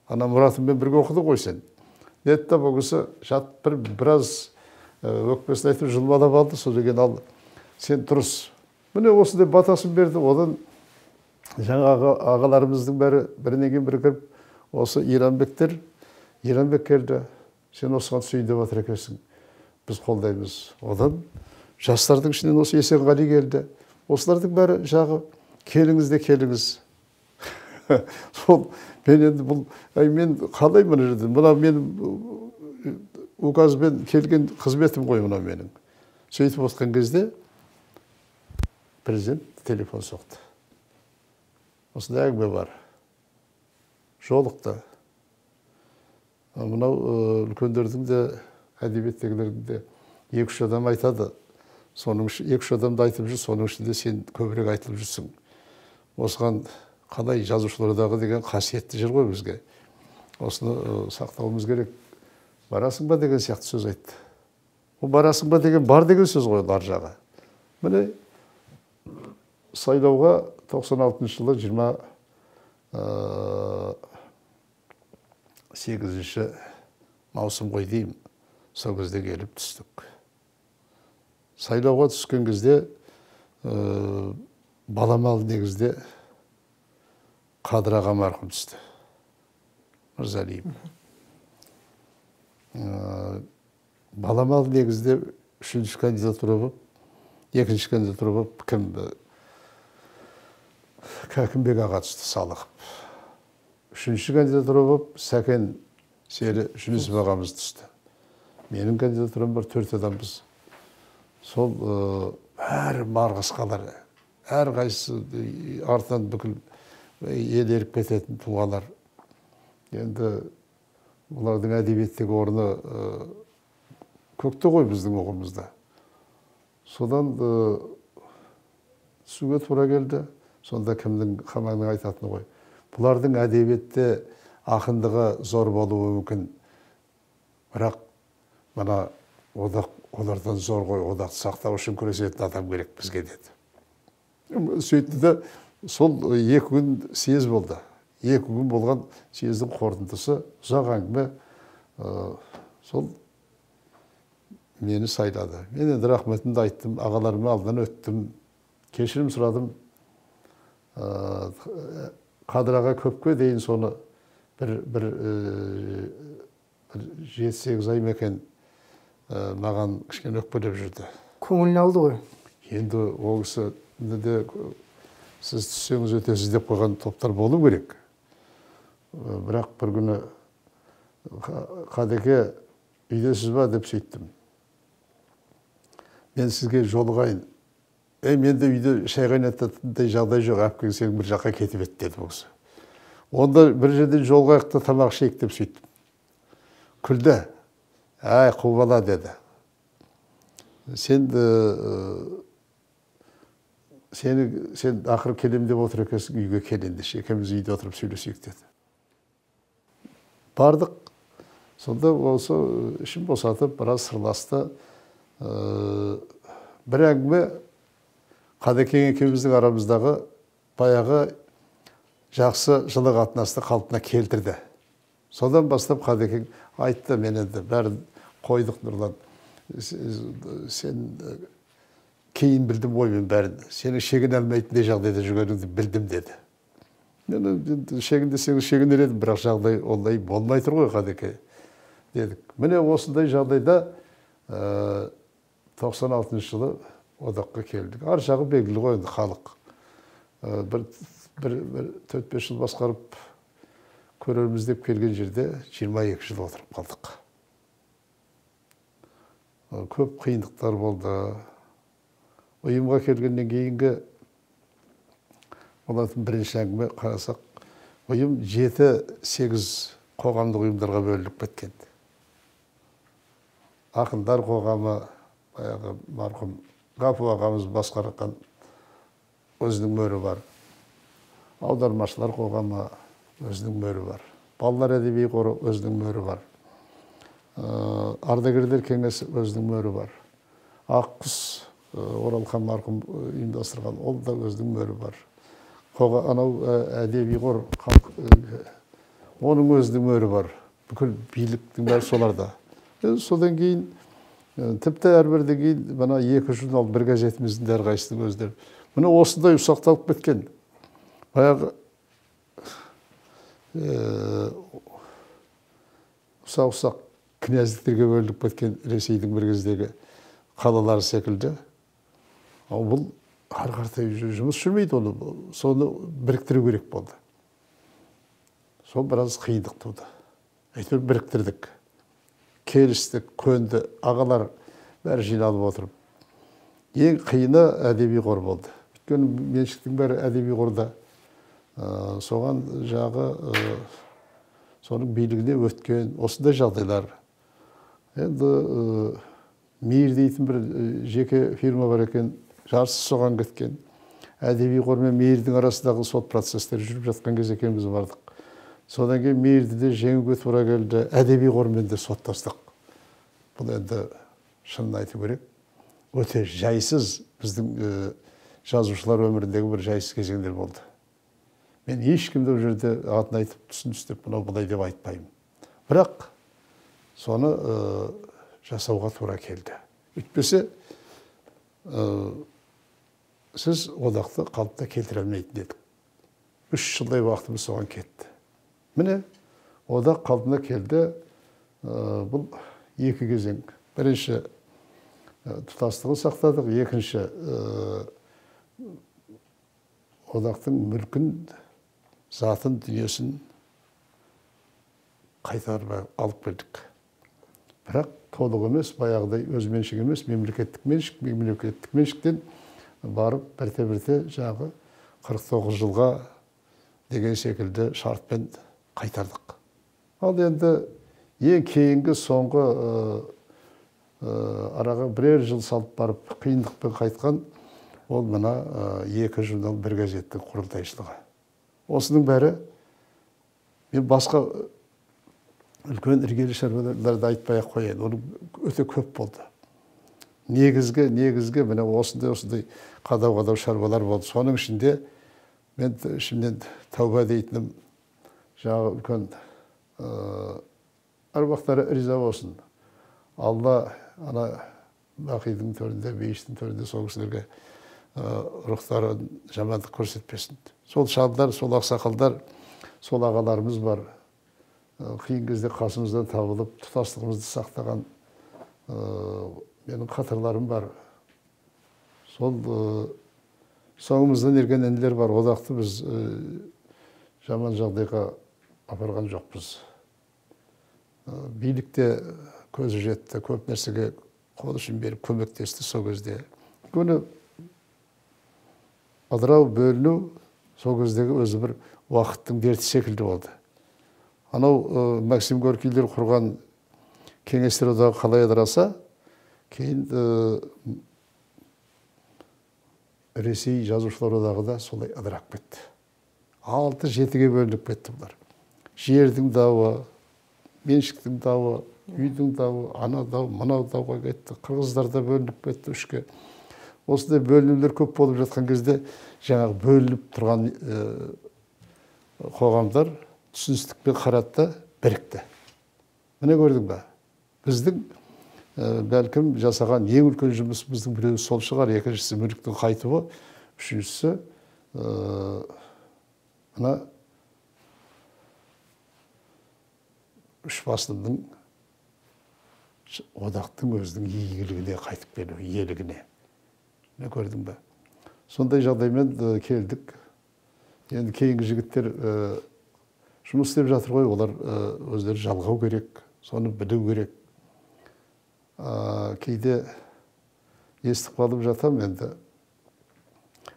Ана Мұратыммен бірге оқыды ғой сен. Деді да бұл кісі жат біраз өкпесін айтып жылмалап алды, сол деген ал сен тұрыс. Міне осындай батасын берді. Одан жаңағы ағаларымыздың бәрі бірінен кейін бірі кіріп, осы Иранбек келді, сен осыған сөйдеп отыр екенсің, біз қолдаймыз. Одан жастардың ішінен осы Есенғали келді. Осылардың бәрі жағы келіңіз де келіңіз. Сол мен енді бұл, мен қалай мұны жүрдім? Мына менің указбен келген қызметім ғой мына менің. Сөйтіп отқан кезде президент телефон соқты. Осындай әңгіме бар. Жолықты. Мынау үлкендердің де, әдебиеттегілердің де 2-3 адам айтады. Соның 2-3 адамды айтып жүр, соның ішінде сен көбірек айтылып жүрсің. Осыған қалай жазушылардағы деген қасиетті жыр ғой бізге. Осыны сақтауымыз керек. Барасың ба деген сияқты сөз айтты. Ол барасың ба деген бар деген сөз ғой ар жағы. Міне сайлауға 96 жылы 28 маусым ғой деймін, сол кезде келіп түстік. Сайлауға түскен кезде баламалы негізде Қадыр аға марқұм түсті. Мырзалиев. Баламалы негізде 3-ші кандидатура болып, 2-ші кандидатура болып Кәкімбек аға түсті, Салықов. 3-ші кандидатура болып Сәкен Сері Жүнісов ағамыз түсті. Менің кандидатурам бар, 4 адамбыз. Сол әр марғасқалар, әр қайсысы артынан бүкіл ел еріп кететін тұлғалар. Енді бұлардың әдебиеттегі орны көкте ғой біздің оғымызда. Содан түсуге тура келді. Сонда кімнің Хамаңның айтатыны ғой. Бұлардың әдебиетте ақындығы зор болуы мүмкін. Бірақ мына олардан зор ғой, одақты сақтау үшін күресетін адам керек бізге деді. Сөйтті де сол 2 күн съез болды. 2 күн болған съездің қорытындысы ұзақ әңгіме. Сол мені сайлады. Мен енді рахметімді айттым, ағаларыма алдынан өттім, кешірім сұрадым. Қадыр аға көпке дейін соны бір 7-8 ай мекен маған кішкене өкпелеп жүрді. Көңілін алды ғой. Енді ол кісі де сіз түссеңіз өтесіз деп қойған топтар болу керек. Бірақ бір күні Қадеке үйдесіз ба деп сөйттім. Мен сізге жолығайын. Менде үйде шай қайнататындай жағдай жоқ, әпкең сен бір жаққа кетіп ет деді бұл кісі. Онда бір жерден жолғайық та тамақ ішейік деп сөйттім. Күлді. Әй, қу бала деді. Сен ақыры келем деп отыр екенсің, үйге кел ендеше, екеуміз үйде отырып сөйлесейік деді. Бардық. Сонда осы ішім босатып, біраз сырласты. Бір әңгіме Қадекең екеуміздің арамыздағы баяғы жақсы жылы қатынасты қалпына келтірді. Содан бастап Қадекең айтты, мен енді бәрін қойдық Нұрлан. Сен кейін білдім ғой мен бәрін. Сенің шегін әлмейтіндей жағдайда жүргеніңді білдім деді. Шегіндесеңіз шегінер едім, бірақ жағдай олай болмай тұр ғой Қадеке дедік. Міне осындай жағдайда 96 жылы одаққа келдік. Ар жағы белгілі ғой енді халық. Бір 4-5 жыл басқарып көрерміз деп келген жерде 22 жыл отырып қалдық. көп қиындықтар болды. Ұйымға келгеннен кейінгі болатын бірінші әңгіме қарасақ, ұйым 7-8 қоғамдық ұйымдарға бөлініп кеткен. Ақындар қоғамы, баяғы марқұм Ғафу ағамыз басқарған өзінің мөрі бар. Аудармашылар қоғамы өзінің мөрі бар. Балалар әдеби қоры өзінің мөрі бар. Ардагерлер кеңесі өзінің мөрі бар. Аққұс Оралхан марқұм ұйымдастырған, ол да өзінің мөрі бар. Анау әдеби қор, оның өзінің мөрі бар. Бүкіл биліктің бәрі соларда. Содан кейін, тіпті әрбірден кейін, мына 2 журнал, 1 газетіміздің де әрқайсының өздері. Мына осындай ұсақталып кеткен. Баяғы ұсақ-ұсақ князьдіктерге бөлініп кеткен Ресейдің бір кездегі қалалары секілді. Ал бұл ары қаратай жұмыс жүрмейді, соны біріктіру керек болды. Сол біраз қиындық туды. Әйтеуір біріктірдік. Келістік, көнді, ағалар бәрі жиналып отырып. Ең қиыны әдеби қор болды. Өйткені меншіктің бәрі әдеби қорда. Соған жағы соның билігіне өткен осындай жағдайлар. Енді Мейір дейтін бір жеке фирма бар екен, жарысы соған кеткен. Әдеби қор мен Мейірдің арасындағы сот процестері жүріп жатқан кез екенбіз бардық. Содан кейін Мейірді де жеңуге тура келді. Әдеби қормен де соттастық. Бұл енді шынын айту керек. Өте жайсыз біздің жазушылар өміріндегі бір жайсыз кезеңдер болды. Мен ешкімді ол жерде атын айтып түсін түстеп, мынау бұлай деп айтпаймын. Бірақ соны жасауға тура келді. Үйтпесе, сіз одақты қалыпта келтіре алмайтын едік. 3 жылдай уақытымыз соған кетті. Міне, одақ қалпына келді. Бұл 2 кезең. Бірінші тұтастығын сақтадық, екінші одақтың мүлкін, затын, дүниесін қайтарып алып келдік. Бірақ толық емес, баяғыдай өз меншік емес, мемлекеттік меншіктен барып бірте-бірте жағы 49 жылға деген секілді шартпен қайтардық. Ал енді ең кейінгі соңғы араға 1 жыл салып барып қиындықпен қайтқан ол мына 2 журнал 1 газеттің құрылтайшылығы. Осының бәрі мен басқа үлкен іргелі шаруаларды айтпай қояйын. Оның өте көп болды. Негізгі міне осындай қадау шаруалар болды. Соның ішінде мен ішімнен тәуба дейтінім жаңағы үлкен аруақтары риза болсын. Алла ана Бақидың төрінде, бейіштің төрінде сол кісілерге рухтарын жамандық көрсетпесін. Сол шалдар, сол ақсақалдар, сол ағаларымыз бар. Қиын кезде қасымыздан табылып, тұтастығымызды сақтаған менің қатарларым бар. Сол соңымыздан ерген інілер бар. Одақты біз жаман жағдайға апарған жоқпыз. Билікте көзі жетті, көп нәрсеге қол ұшын беріп көмектесті сол кезде. Көне ыдырау, бөліну сол кездегі өзі бір уақыттың дерті секілді болды. Анау Максим Горкийлер құрған кеңестер одағы қалай ыдыраса, кейін Ресей жазушылар одағы да солай ыдырап кетті. 6-7-ге бөлініп кетті бұлар. Жердің дауы, меншіктің дауы, үйдің дауы, ана дауы, мынау дауға кетті. Қырғыздар да бөлініп кетті 3-ге. Осындай бөлінулер көп болып жатқан кезде жаңағы бөлініп тұрған қоғамдар түсіністікпен қаратты, бірікті. Міне көрдің бе? Біздің бәлкім жасаған ең үлкен жұмыс біздің біреуі сол шығар, екіншісі мүліктің қайтуы, үшіншісі мына үш басылымның одақтың өзінің игілігіне қайтып келу, иелігіне. Не көрдің бе? Сондай жағдаймен келдік. Енді кейінгі жігіттер жұмыс істеп жатыр ғой, олар өздері жалғау керек, соны білу керек. кейде естіп қалып жатам, енді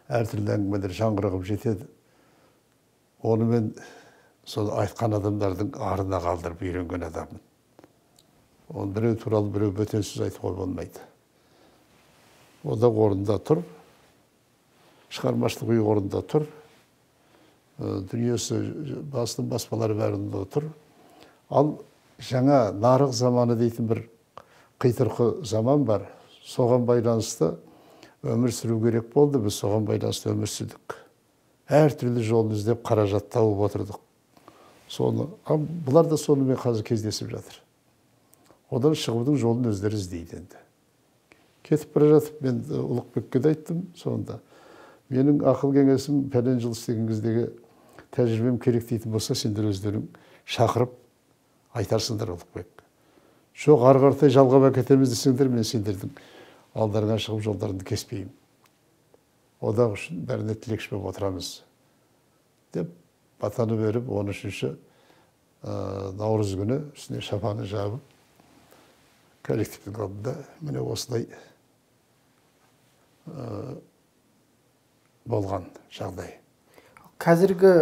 әртүрлі әңгімелер жаңғырығып жетеді. Оны мен сол айтқан адамдардың арына қалдырып үйренген адаммын. Оны біреу туралы біреу бөтен сөз айтуға болмайды. О да орында тұр, шығармашылық үй орында тұр, дүниесі басының баспалары бәрінде тұр. Ал жаңа нарық заманы дейтін бір қитұрқы заман бар. Соған байланысты өмір сүру керек болды, біз соған байланысты өмір сүрдік. Әртүрлі жолын іздеп қаражат тауып отырдық. Бұлар да сонымен қазір кездесіп жатыр. Одан шығудың жолын өздері іздейді енді. Кетіп бара жатып, мен Ұлықбекке де айттым сонда. Менің ақыл кеңесім пәлен жыл істеген кездегі тәжірибем керек дейтін болса, сендер өздерің шақырып айтарсыңдар Ұлықбек. Жоқ, ары қаратай жалғап әкетеміз десеңдер, мен сендердің алдарыңа шығып жолдарыңды кеспеймін. Одақ үшін бәріне тілекші болып отырамыз деп батаны беріп, 13-ші наурыз күні үстіне шапаны жабып, коллективтің алдында міне осылай болған жағдай. Қазіргі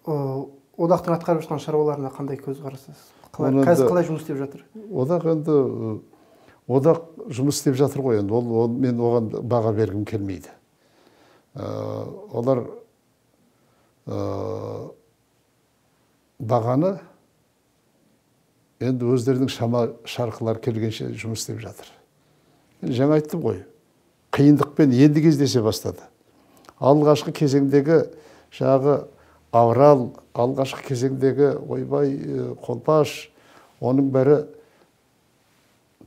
одақтың атқарып жатқан шаруаларына қандай көзқарасыз? Қазір қалай жұмыс істеп жатыр? Одақ енді одақ жұмыс істеп жатыр ғой енді. Мен оған баға бергім келмейді. Олар бағаны енді өздерінің шама шарқылар келгенше жұмыс істеп жатыр. Жаңа айттым ғой, қиындықпен енді кездесе бастады. Алғашқы кезеңдегі жағы Аврал, алғашқы кезеңдегі Ойбай, Қолпаш, оның бәрі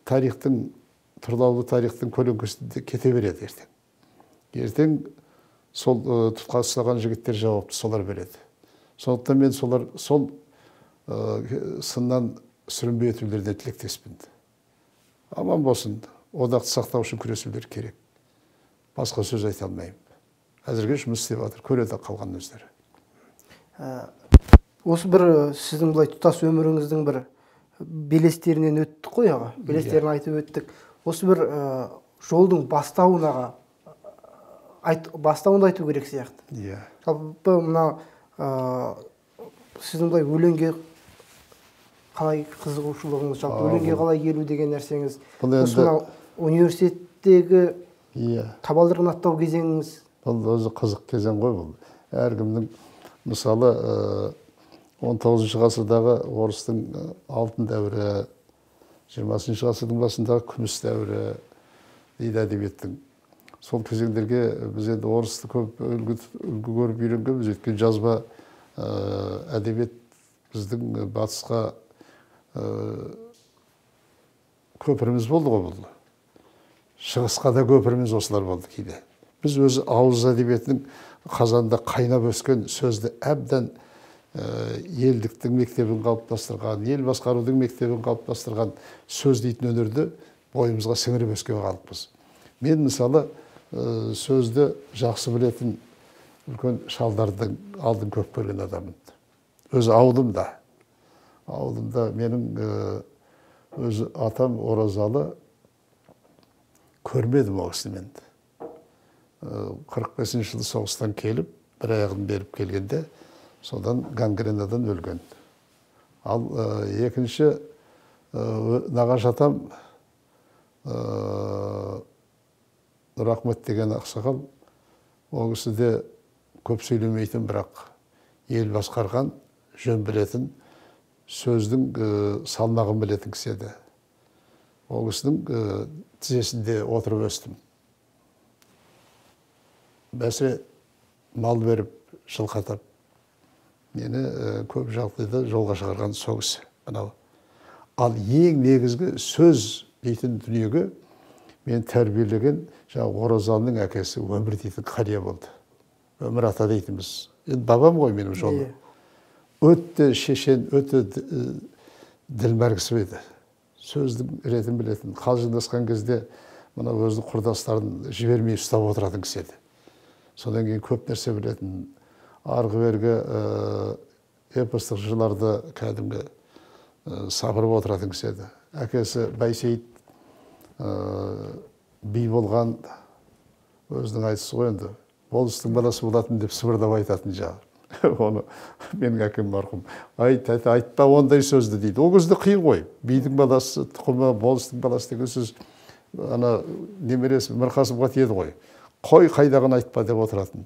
тарихтың, тұрлаулы тарихтың көлеңкесінде кете береді ертең. Ертең сол тұтқа ұстаған жігіттер жауапты, солар береді. Сондықтан мен сол сыннан сүрінбей өтулеріне тілектеспін. Аман болсын, одақты сақтау үшін күресулер керек. Басқа сөз айта алмаймын. Әзірге жұмыс істеп жатыр, көреді қалған өздері. Осы бір сіздің бұлай тұтас өміріңіздің бір белестерінен өттік қой аға, белестерін айтып өттік. Осы бір жолдың бастауын аға, бастауында айту керек сияқты. Жалпы мына сіздің бұлай өлеңге қалай қызығушылығыңыз, жалпы өлеңге қалай келу деген нәрсеңіз, осы университеттегі табалдырығын аттау кезеңіңіз. Бұл өзі қызық кезең ғой бұл. Әркімнің, мысалы, 19 ғасырдағы орыстың алтын дәуірі, 20 ғасырдың басындағы күміс дәуірі дейді әдебиеттің. Сол кезеңдерге біз енді орысты көп үлгі көріп үйренгенбіз, өйткені жазба әдебиет біздің батысқа көпіріміз болды ғой бұл. Шығысқа да көпіріміз осылар болды кейде. Біз өзі ауыз әдебиетінің қазанда қайнап өскен сөзді әбден елдіктің мектебін қалыптастырған, ел басқарудың мектебін қалыптастырған сөз дейтін өнерді бойымызға сіңіріп өскен халықпыз. Мен мысалы сөзді жақсы білетін үлкен шалдардың алдын көп көрген адаммын. Өзі ауылымда менің өзі атам Оразалы, көрмедім ол кісіні мен. 45 жылы соғыстан келіп, бір аяғын беріп келгенде, содан гангренадан өлген. Ал екінші нағашы атам Нұрахмет деген ақсақал, ол кісі де көп сөйлемейтін, бірақ ел басқарған, жөн білетін, сөздің салмағын білетін кісі еді. Ол кісінің тізесінде отырып өстім. Бәсе мал беріп, жылқатап, мені көп жағдайда жолға шығарған сол кісі. Ал ең негізгі сөз дейтін дүниеге мен тәрбиелеген Оразалының әкесі Өмір дейтін қария болды. Өмір ата дейтінбіз. Бабам ғой менің жолым. Өтті шешен, өтті ділмәр кісі еді. Сөздің ретін білетін. Қалжыңдасқан кезде мына өзінің құрдастарын жібермей ұстап отыратын кісі еді. Содан кейін көп нәрсе білетін. Арғы бергі эпостық жырларды кәдімгі сапырып отыратын кісі еді. әкесі Байсейіт би болған, өзінің айтысы ғой енді, болыстың баласы болатын деп сыбырдап айтатын жағы. Оны менің әкем марқұм, ай тәте айтпа ондай сөзді дейді. Ол кезде қиын ғой, бидің баласы тұқымы, болыстың баласы деген сөз ана немересі Мірқасымға тиеді ғой. Қой қайдағын айтпа деп отыратын.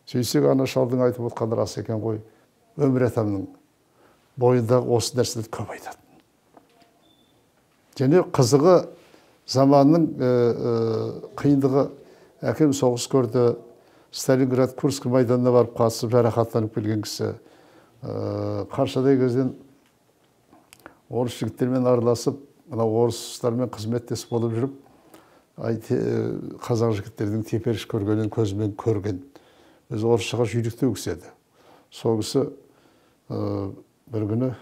Сөйтсек ана шалдың айтып отқаны рас екен ғой. Өмір атамның бойындағы осы нәрселерді көп айтатын. Және қызығы заманның қиындығы, әкем соғыс көрді, Сталинград, Курск майданына барып қатысып, жарақаттанып келген кісі. Қаршадай кезден орыс жігіттермен араласып, орыстармен қызметтес болып жүріп, қазақ жігіттердің теперіш көргенін көзімен көрген. Өзі орысшаға жүйріктеу кісі еді. Сол кісі бір күні,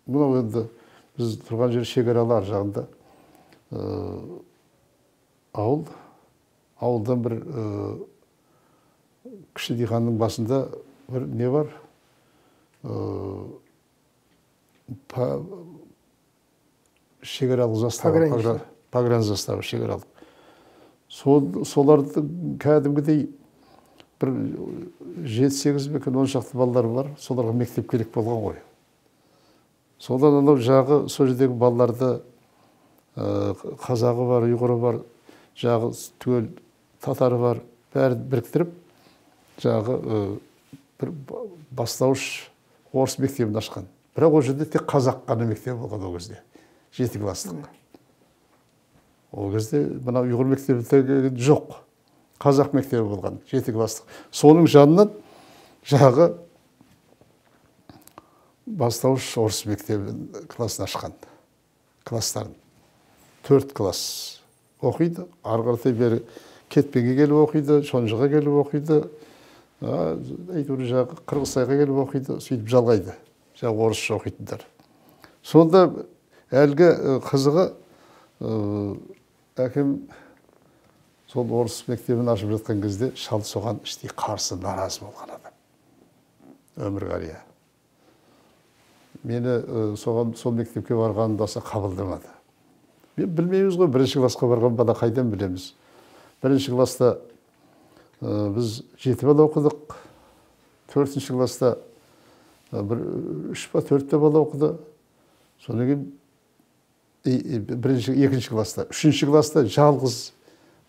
мынау енді біз тұрған жер шекаралар жағында ауылдан бір кіші диқанның басында бір не бар? Шекаралық заставы, погран заставы шекаралық. Соларды кәдімгідей бір 7-8 бекен 10 шақты балалар бар, соларға мектеп керек болған ғой. Содан анау жағы, сол жердегі балаларды қазағы бар, ұйғыры бар, жағы түгел татары бар, бәрі біріктіріп, жағы бір бастауыш орыс мектебін ашқан. Бірақ ол жерде тек қазақ қана мектебі болған ол кезде, 7 класстық. Ол кезде мына ұйғыр мектебі жоқ. Қазақ мектебі болған, 7 класстық. Соның жанынан жағы бастауыш орыс мектебін классын ашқан. Класстарын. 4 класс оқиды. Арғыртай бері Кетпенге келіп оқиды, Шонжыға келіп оқиды. Әйтеуір жағы Қырғызстайға келіп оқиды, сөйтіп жалғайды. Жағы орысша оқитындар. Сонда әлгі қызығы әкем сол орыс мектебін ашып жатқан кезде шал соған іштей қарсы, наразы болған адам. Өмір қария. Мені сол мектепке барғанымды аса қабылдамады. Мен білмейміз ғой, 1-ші классқа барған бала қайдан білеміз. 1-ші класста біз 7 бала оқыдық. 4-ші класста 3 ба 4 бала оқыды. Содан кейін 2-ші класста, 3-ші класста жалғыз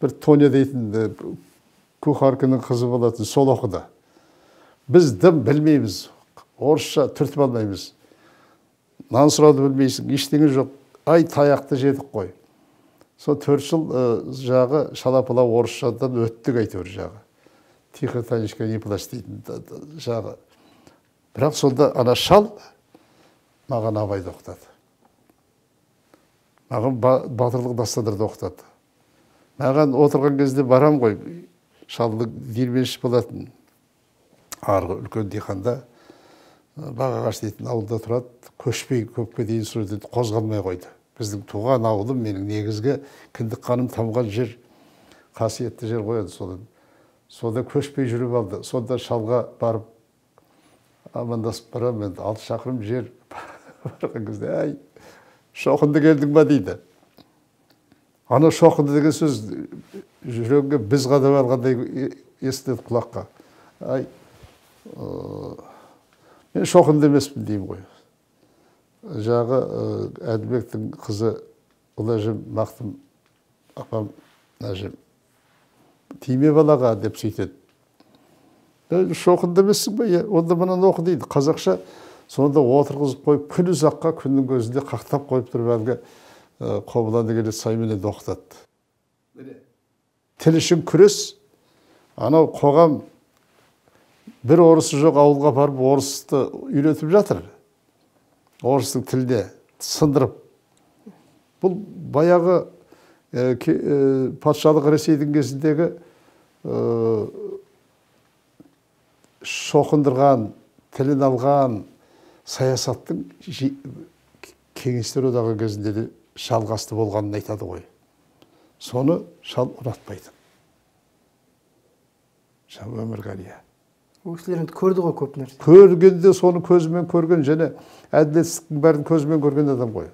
бір Тоня дейтін кухарканың қызы болатын, сол оқыды. Біз дым білмейміз, орысша түртіп алмаймыз. Нан сұрауды білмейсің, ештеңе жоқ. Ай таяқты жедік қой. Сол 4 жыл жағы шалапалау орысшадан өттік әйтеуір жағы. Тихо, Танечка, не плачь дейтін жағы. Бірақ сонда ана шал маған абайды оқытады. Маған батырлық дастандарды оқытады. Маған отырған кезде барам ғой, шалдың дербеш болатын. Арғы үлкен диқанда Бағағаш дейтін ауылда тұрады, көшпей көпке дейін сүрді, қозғалмай қойды. Біздің туған ауылым, менің негізгі кіндік қаным тамған жер, қасиетті жер қояды содан. Сонда көшпей жүріп алды. Сонда шалға барып амандасып барам, енді 6 шақырым жер барған кезде, ай, шоқынды келдің ба дейді. Ана шоқынды деген сөз жүрегіңе біз қадап алғандай естіледі құлаққа. Ай, мен шоқынды емеспін деймін ғой. Жағы Әділбектің қызы Ұлажым Мақтым апам Нәжім. Тиме балаға деп сөйтеді. Шоқынды емессің ба? Онда мынаны оқы дейді. Қазақша сонда отырғызып қойып, күн ұзаққа күннің көзінде қақтап қойып тұрып әлгі қобыланды келеді сайменен оқытады. Тіл үшін күрес, анау қоғам бір орысы жоқ ауылға барып орысты үйретіп жатыр. Орыстың тілде сындырып. Бұл баяғы патшалық Ресейдің кезіндегі шоқындырған, тілін алған саясаттың кеңестер одағы кезінде де жалғасты болғанын айтады ғой. Соны шал ұнатпайды. Шал өмір қария. ол кісілер енді көрді ғой көп нәрсе. Көргенде соны көзімен көрген, және әділетсіздіктің бәрін көзімен көрген адам ғой.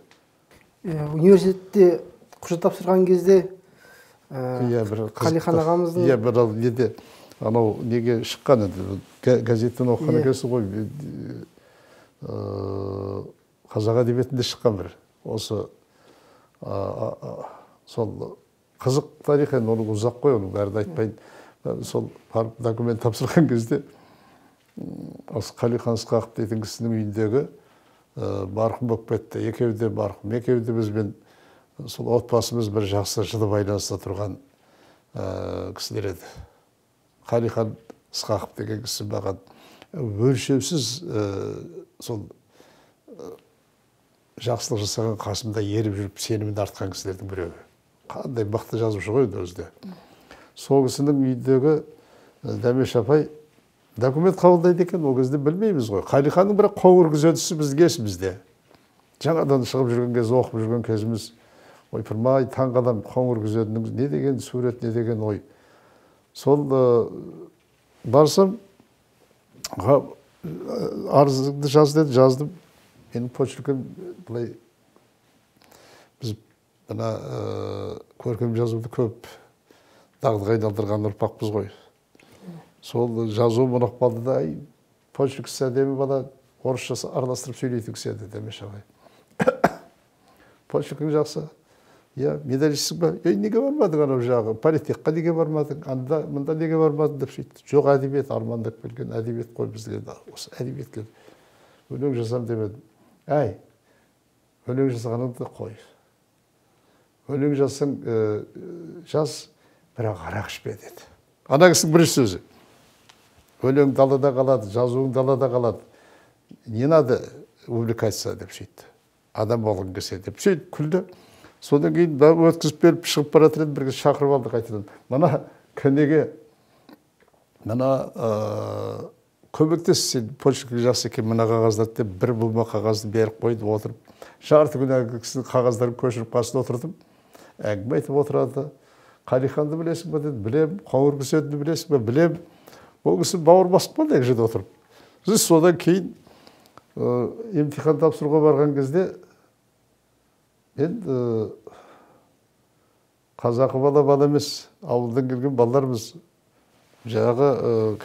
Университетте құжат тапсырған кезде Қалихан ағамыздың бір неде анау неге шыққан еді, газеттен оқыған екенсің ғой, қазақ әдебиетінде шыққан бір осы сол қызық тарих, енді оны ұзақ қой, оның бәрін айтпайын. Сол барып документ тапсырған кезде осы Қалихан Ысқақов дейтін кісінің үйіндегі марқұм болып кетті. Екеуі де марқұм, екеуі де бізбен сол отбасымыз бір жақсы жылы байланыста тұрған кісілер еді. Қалихан Ысқақов деген кісі маған өлшеусіз сол жақсылық жасаған қасымда еріп жүріп сенімін артқан кісілердің біреуі. Қандай мықты жазушы ғой өзі. Сол кісінің үйіндегі Дәмеш апай документ қабылдайды екен, ол кезде білмейміз ғой. Қалиханның бір қоңыр күзетшісі біздің есімізде. Жаңадан шығып жүрген кез, оқып жүрген кезіміз, ойпырмай таң қалам, қоңыр күзетінің не деген сурет, не деген ой. Сол барсам, арызыңды жаз деді, жаздым. Менің почеркім былай, біз мына көркем жазуды көп дағдыға айналдырған ұрпақпыз ғой. Сол жазу мұнақ балды да, почеркісі әдемі бала, орысша араластырып сөйлейтін кісі еді, Дәмеш ағай. Почеркің жақсы. Медалистсің ба? Неге бармадың анау жағы? Политехқа неге бармадың? Анда, мұнда неге бармадың деп сөйтті. Жоқ, әдебиет, армандап келген әдебиет қой бізге. Осы әдебиетке өлең жазам демедім. Әй, өлең жазғаныңды қой. Өлең жазсаң жаз, бірақ арақ ішпе деді. Ана кісінің бірінші сөзі. Өлең далада қалады, жазуың далада қалады. Не надо увлекаться деп сөйтті. Адам болғың келсе деп сөйтіп күлді. Содан кейін өткізіп беріп шығып бара жатыр еді, бірге шақырып алды қайтадан. Мына көнеге, мына көмектес, сен почеркің жақсы екен, мына қағаздарды деп бір бума қағазды беріп қойды, отырып. Жарты күн әлгі кісінің қағаздарын көшіріп қасына отырдым. Әңгіме айтып отырады. Қалиханды білесің бе деді, білем. Қоңыр күзетті білесің бе, білем. Ол кісі бауыр басып қалды әк жерде отырып. Біз содан кейін емтихан тапсыруға барған кезде мен қазақы бала емес, ауылдан келген балаларымыз. Жағы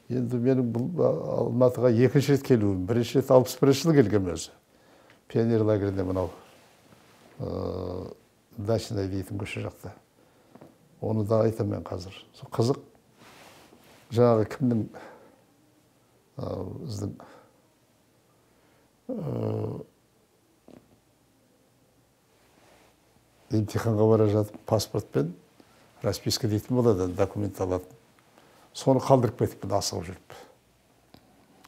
енді менің Алматыға екінші рет келуім, бірінші рет 61 жылы келгем өзі. Пионер лагерінде мынау Дачный дейтін көше жақта. Оны да айтамын қазір. Қызық. Жаңағы кімнің біздің емтиханға бара жатып паспортпен расписка дейтін болады, документ алатын. Соны қалдырып кетіппін асығып жүріп.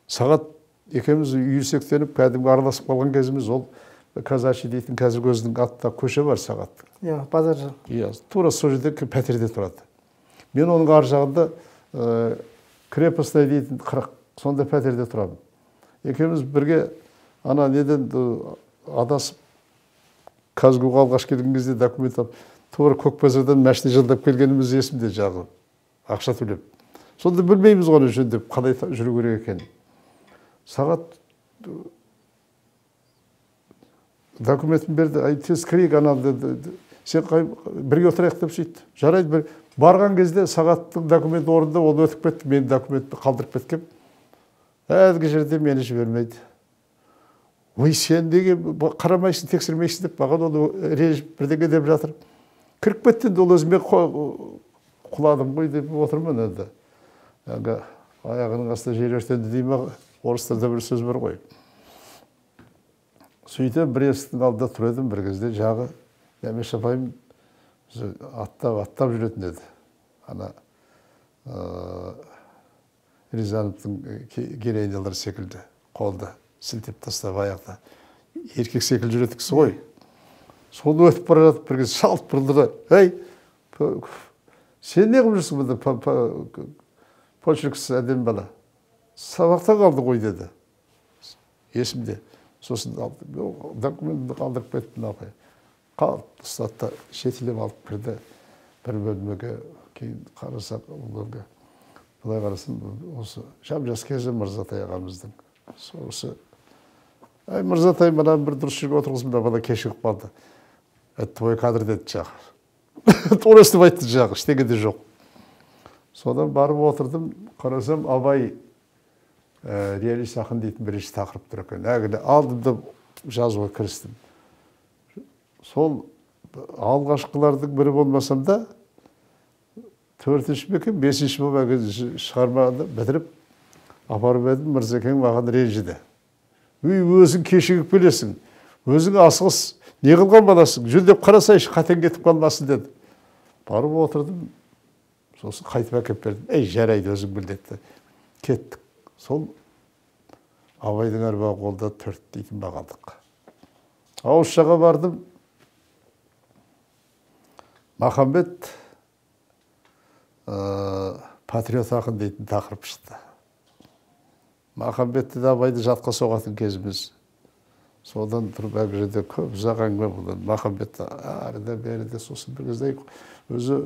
Сағат екеуміз үйсектеніп, кәдімгі араласып қалған кезіміз, ол Казачи дейтін қазір өзінің атында көше бар сағат. Базар жақ. Тура сол жерде пәтерде тұрады. Мен оның ар жағында крепостный дейтін 40, сонда пәтерде тұрамын. Екеуміз бірге ана неден адасып, Казгуға алғаш келген кезде документ алып, тура Көкбазардан машина жылдап келгеніміз есімде жағы, ақша төлеп. Сонда білмейміз оны жөндеп, қалай жүру керек екен. Сағат документін берді, тез кірейік анады, сен бірге отырайық деп сөйтті. Жарайды, барған кезде сағаттың документ орында ол өтіп кетті, мен документті қалдырып кеткем. Әлгі жерде мені жібермейді. Ой, сен неге қарамайсың, тексермейсің деп, маған оны режіп бірдеңе деп жатыр. Кіріп кетті, ол өзіме құладым ғой деп отырмын енді. Аяғының астында жер өртенді дей ма, орыстарда бір сөз бар ғой. Сөйтіп, бір есіктің алдында тұр едім, бір кезде жағы Дәмеш апайым аттап жүретін еді. Ана Рязановтың героинялары секілді, қолды сілтеп тастап аяқта. Еркек секілді жүретін кісі ғой. Соны өтіп бара жатып, бір кезде шалт бұрылды да, «Ей, сен не қылып жүрсің бұнда? Почеркісі әдемі бала. Сабақта қалды ғой» деді. Есімде. Сосын документті қалдырып кеттім апай. Қалып ұстатта шетелеп алып кірді. Бір бөлмеге кейін қарасақ, былай қарасам осы жап жас кезі Мырзатай ағамыздың осы ай Мырзатай мына бір дұрыс жерге отырғызым да бала кешігіп қалды. Твой кадр деді жағы. Тура істеп айтты жағы, іштеге де жоқ. Содан барып отырдым, қарасам Абай реалист ақын дейтін бірінші тақырып тұр екен. Әгілі алдым да жазуға кірістім. Сол алғашқылардың бірі болмасам да, 4-ші бекен, 5-ші болып шығарманы бітіріп, апарып едім, Мырзекең маған ренжіді. Өзің кешігіп келесің, өзің асығыс, не қылған баласың, жүндеп қарасайшы, қатен кетіп қалмасын деді. Барып отырдым, сосын қайтып әкеп бердім. Жарайды, өзің біл деді. Кеттік. Сол Абайдың арбағы қолда 4 дейтін бағалдық. Ауызшаға бардым. Махамбет патриот ақын дейтін тақырып шықты. Махамбетті де Абайды жатқа соғатын кезіміз. Содан тұрып әгі жерде көп ұзақ әңгіме болды. Махамбетті әріде беріде сосын бір кезде өзі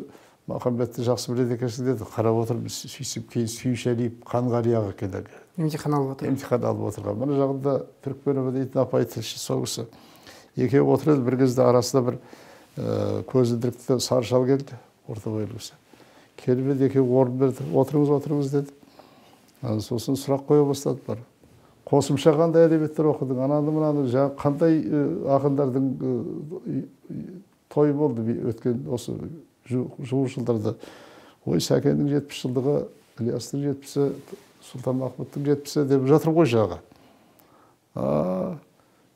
Махамбетті жақсы біледі екенсің деді. Қарап отырып сүйсіп, кейін сүйшелейіп Қанғалияға келді. Емтихан алып отыр. Емтихан алып отырған. Мына жағында Түркменова дейтін апай тілші соғысы. Екеуі отырды, бір кезде арасында бір көзілдірікті сары шал келді, орта бойлы кісі. Келіп еді, екеуі орын берді. Отырыңыз деді. Сосын сұрақ қоя бастадылар. Қосымша қандай әдебиеттер оқыдың? Ананы мынаны қандай ақындардың тойы болды өткен осы жуық жылдарда. Ой, Сәкеннің 70 жылдығы, Ілиястың 70-і, Сұлтан Махмұттың 70-і деп жатыр ғой жағы.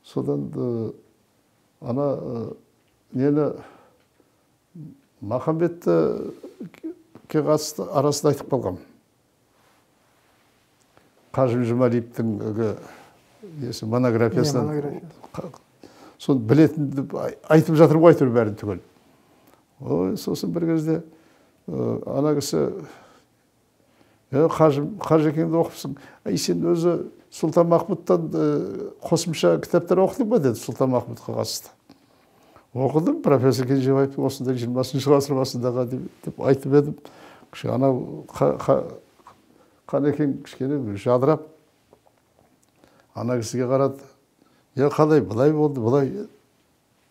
Содан ана нені Махамбетті қатысты арасында айтып қалғам. Қажым Жұмалиевтің монографиясынан соны білетінді айтып жатыр ғой әйтеуір бәрін түгел. Сосын бір кезде ана кісі Қажекеңді оқыпсың, сен өзі Сұлтан Махмұттан қосымша кітаптар оқыдың ба деді Сұлтан Махмұтқа қатысты. Оқыдым, профессор Кенжебаевтың осындай 20-шы ғасыр басындағы деп айтып едім. Анау Қанекең кішкене жадырап, ана кісіге қарады. Қалай, бұлай болды, бұлай.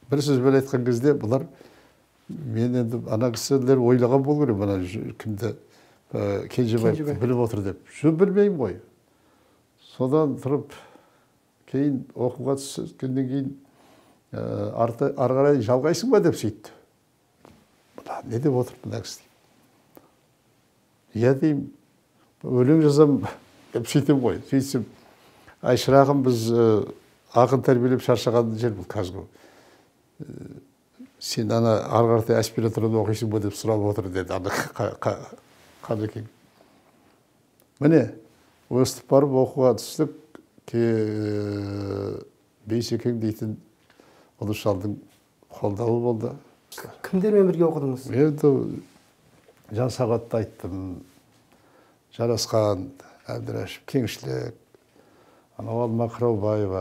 Бір сөзбен айтқан кезде бұлар, мен енді ана кісілер ойлаған бол керек, бұна кімді Кенжебаевты біліп отыр деп. Жөн білмеймін ғой. Содан тұрып, кейін оқуға түскеннен кейін ары қарай жалғайсың ба деп сөйтті. Не деп отыр бұна кісі? Деймін. Өлең жазам деп сөйтем ғой. Сөйтсем, шырағым біз ақын тәрбиелеп шаршаған жер бұл қазғы. Сен ана арғартай аспирантурада оқисың ба деп сұрап отыр деді Қанекең. Міне, өстіп барып оқуға түстік. Бейсекең дейтін ұлы шалдың қолдауы болды. Кімдермен бірге оқыдыңыз? Мен Жан Сағатты айттым. Жарасқан, Әбдірашев, Кеңшілік, Алма Қыраубаева,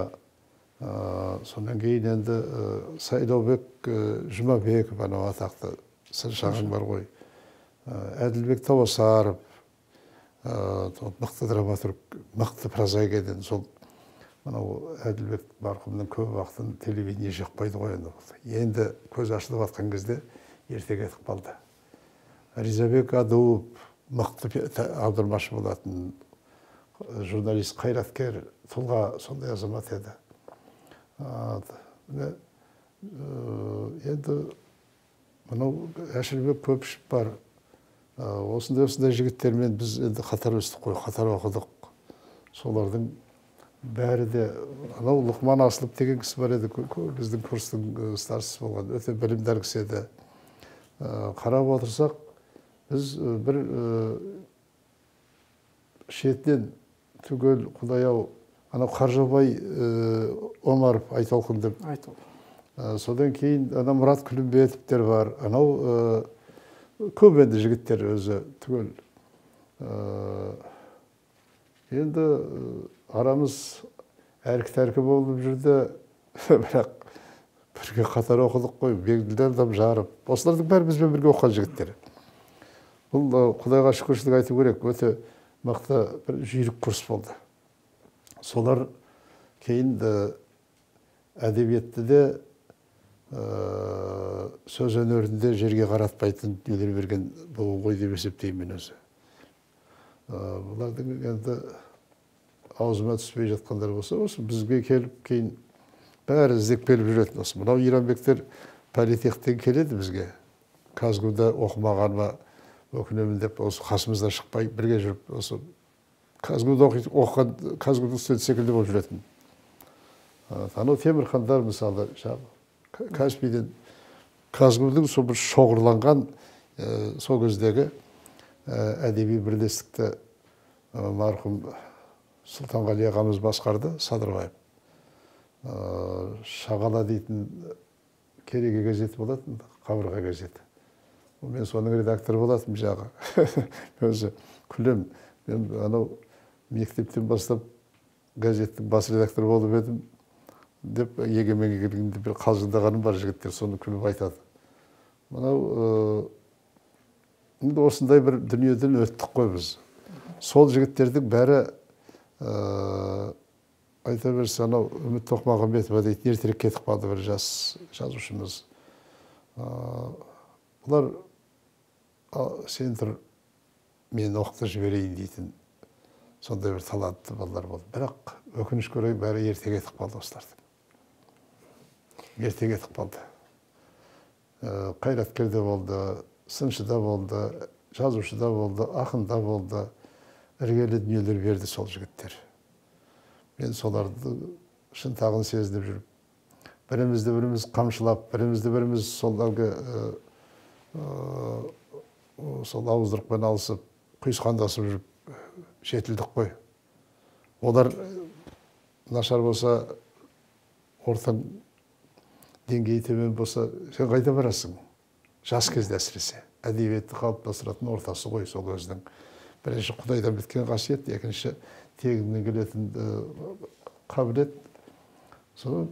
сонан кейін енді Сайлаубек Жұмабеков, атақты сыншағың бар ғой, Әділбек Тауасаров, мықты драматург, мықты прозаигеден сол Әділбек марқұмның көп уақытын телевидение жақпайды ғой енді көз ашылып атқан кезде ертеге етіп қалды. Ризабек Адуов, мықты аудармашы болатын журналист, қайраткер, тұлға сондай азамат еді. Енді мынау Әшірбек Көпішев бар. Осындай жігіттермен біз енді қатар өстік қой, қатар оқыдық. Солардың бәрі де, анау Лұқман Асылып деген кісі бар еді, біздің курстың старшысы болған, өте білімдар кісі еді. Қарап отырсақ, біз бір шетінен түгел Құдай-ау, анау Қаржабай Омаров Айтолқын деп. Содан кейін Мұрат Күлімбетовтер бар. Анау көп енді жігіттер өзі түгел. Енді арамыз әркі-тәркі болып жүрді, бірақ бірге қатар оқыдық қой, белгілі адам жарып. Осылардың бәрі бізбен бірге оқыған жігіттер. бұл құдайға шүкіршілік айту керек, өте мықты бір жүйрік курс болды. Солар кейін әдебиетті де сөз өнерінде жерге қаратпайтын дүниелер берген бұл ғой деп есептеймін мен өзі. Бұлардың енді аузыма түспей жатқандар болса, осы бізге келіп кейін бәрі іздеп келіп жүретін осы. Мынау Иранбектер политехтен келеді бізге. Казгуда оқымағаныма өкінемін деп, осы қасымыздан шықпай бірге жүріп, осы Казгуда оқыған, Казгуда студент секілді болып жүретін. Анау Темірхандар мысалы, Каспийден Казгудың сол бір шоғырланған сол кездегі әдеби бірлестікті марқұм Сұлтанғали ағамыз басқарды, Садырбаев. Шағала дейтін кереге газеті болатын, Қабырға газеті. Мен соның редакторы болатын жағы. Өзі күлем. Мен анау мектептен бастап газеттің бас редакторы болып едім деп, егеменге келгенде бір қалжыңдағаным бар, жігіттер соны күліп айтады. Мынау енді осындай бір дүниеден өттік қой біз. Сол жігіттердің бәрі айта берсе, анау Үміт Тоқмағамбетова дейтін ертерек кетіп қалды бір жас жазушымыз. Бұлар сен тұр, мен оқытып жіберейін дейтін сондай бір талантты балалар болды. Бірақ өкінішке орай бәрі ерте кетіп қалды осылардың. Ерте кетіп қалды. Қайраткер де болды, сыншы да болды, жазушы да болды, ақын да болды. Іргелі дүниелер берді сол жігіттер. Мен соларды шынтағын сезініп жүріп, бірімізді біріміз қамшылап, бірімізді біріміз сол әлгі сол ауыздырықпен алысып, құйысқандасып жүріп жетілдік қой. Олар нашар болса, ортаң деңгейі төмен болса, сен қайда барасың? Жас кезде әсіресе. Әдебиетті қалыптастыратын ортасы ғой сол өзінің. Бірінші Құдайдан біткен қасиет, екінші тегіннен келетін қабілет. Соны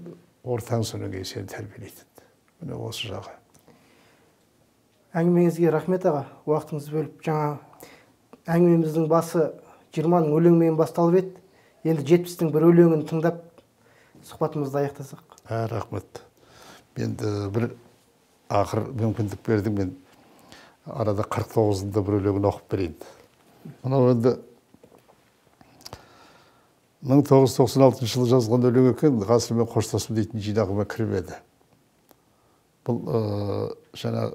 ортаң содан кейін сені тәрбиелейтін. Міне осы жағы. Әңгімеңізге рахмет аға, уақытыңызды бөліп. Жаңа әңгімеміздің басы 20-ның өлеңімен басталып еді. Енді 70-тің бір өлеңін тыңдап сұхбатымызды аяқтасақ. Рахмет. Мен бір ақыр мүмкіндік бердім, мен арада 49-ында бір өлеңін оқып берейін. Мынау енді 1996 жылы жазған өлең екен, ғасырмен қоштасым дейтін жинағыма кіріп еді. Бұл жаңа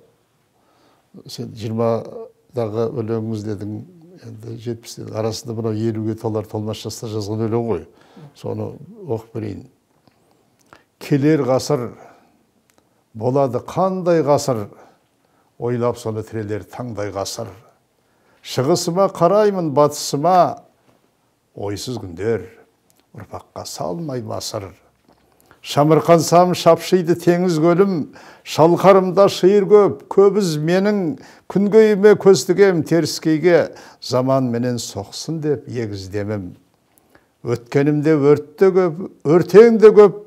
сен 20-дағы өлеңіңіз дедің, енді 70-дің арасында мынау 50-ге толар толмас жаста жазған өлең ғой. Соны оқып берейін. Келер ғасыр болады қандай ғасыр, ойлап соны тірелер таңдай ғасыр. Шығысыма қараймын, батысыма, ойсыз күндер, ұрпаққа салмай масыр. Шамырқансам шапшиды теңіз көлім, шалқарымда шиыр көп, көбіз менің күнгейіме көстігем теріскейге, заман менен соқсын деп егіздемім. Өткенімде өртте көп, өртең де көп,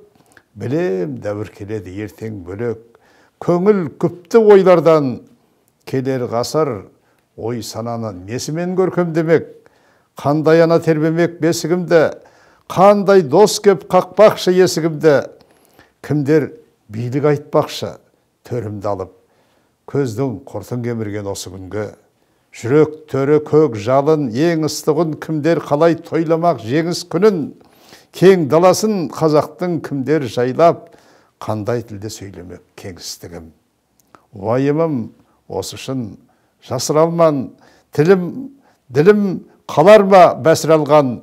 білем дәуір келеді ертең бөлек. Көңіл күпті ойлардан келер ғасыр, ой сананы несімен көркемдемек. Қандай ана тербемек бесігімді, қандай дос кеп қақпақшы есігімді. Кімдер билік айтпақшы төрімді алып, көздің құртын кемірген осы күнгі. Жүрек төрі көк жалын ең ыстығын, кімдер қалай тойламақ жеңіс күнін. Кең даласын қазақтың кімдер жайлап, қандай тілде сөйлемек кеңістігім. Уайымым осы шын жасыра алман, ділім қалар ма бәсір алған,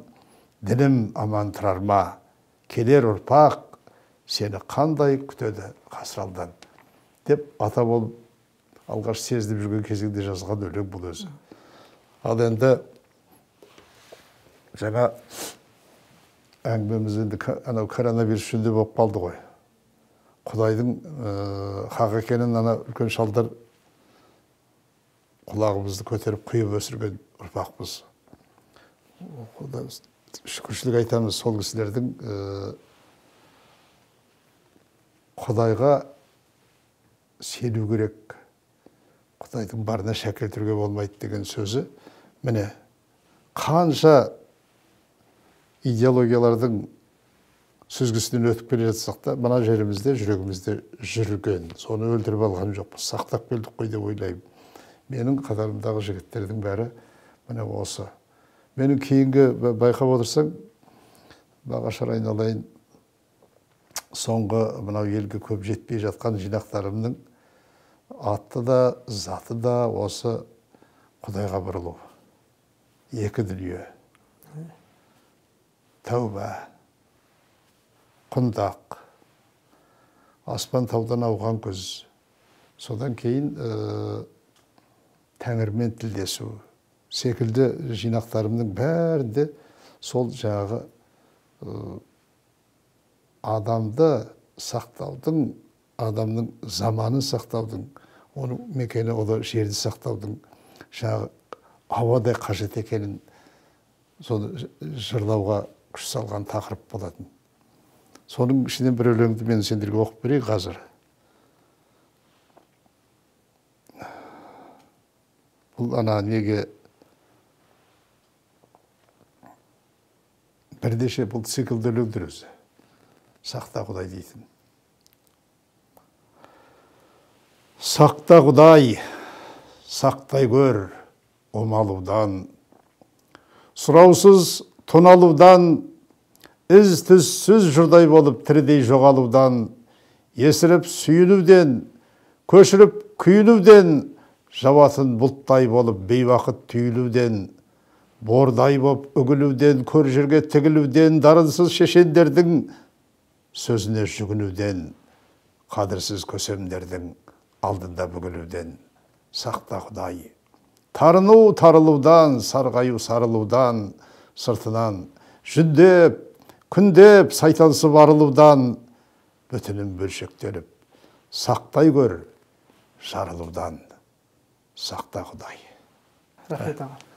дінім аман тұрар ма, келер ұрпақ сені қандай күтеді ғасыралдан. Деп ата болып алғаш сезініп жүрген кезеңде жазған өлең бұл өзі. Ал енді жаңа әңгімеміз енді анау коронавирус жүзінде болып қалды ғой. Құдайдың хақ екенін ана үлкен шалдар құлағымызды көтеріп құйып өсірген ұрпақпыз. Шүкіршілік айтамыз сол кісілердің Құдайға сену керек. Құдайдың барына шәк келтіруге болмайды деген сөзі, міне қанша идеологиялардың сүзгісінен өтіп келе жатсақ та, мына жерімізде, жүрегімізде жүрген, соны өлтіріп алған жоқпыз, сақтап келдік қой деп ойлаймын. Менің қатарымдағы жігіттердің бәрі міне осы. Менің кейінгі байқап отырсаң, Бағашар айналайын, соңғы мынау елге көп жетпей жатқан жинақтарымның аты да, заты да осы Құдайға бұрылу. Екі дүние. Тәуба, құндақ, аспан таудан ауған күз. Содан кейін Тәңірмен тілдесу секілді жинақтарымның бәрінде сол жағы адамды сақтаудың, адамның заманын сақтаудың, оның мекені олар жерді сақтаудың жағы ауадай қажет екенін соны жырлауға күш салған тақырып болатын. Соның ішінен бір өлеңді мен сендерге оқып берейін қазір. Бұл ана неге бірдеше бұл циклді өлеңдер өзі. Сақта Құдай дейтін. Сақта Құдай, сақтай көр омалудан, сұраусыз тоналудан, із түссіз жұрдай болып тірідей жоғалудан, есіріп сүйінуден, көшіріп күйінуден, жауатын бұлттай болып бейуақыт түйілуден, бордай боп үгілуден, көр жерге тігілуден, дарынсыз шешендердің сөзіне жүгінуден, қадірсіз көсемдердің алдында бүгілуден. Сақта Құдай, тарыну тарылудан, сарғаю сарылудан, сыртынан жүндеп, күндеп сайтансып арылудан, бүтінін бөлшектеліп, сақтай көр жарылудан. Сақта Құдай. Рахмет аға.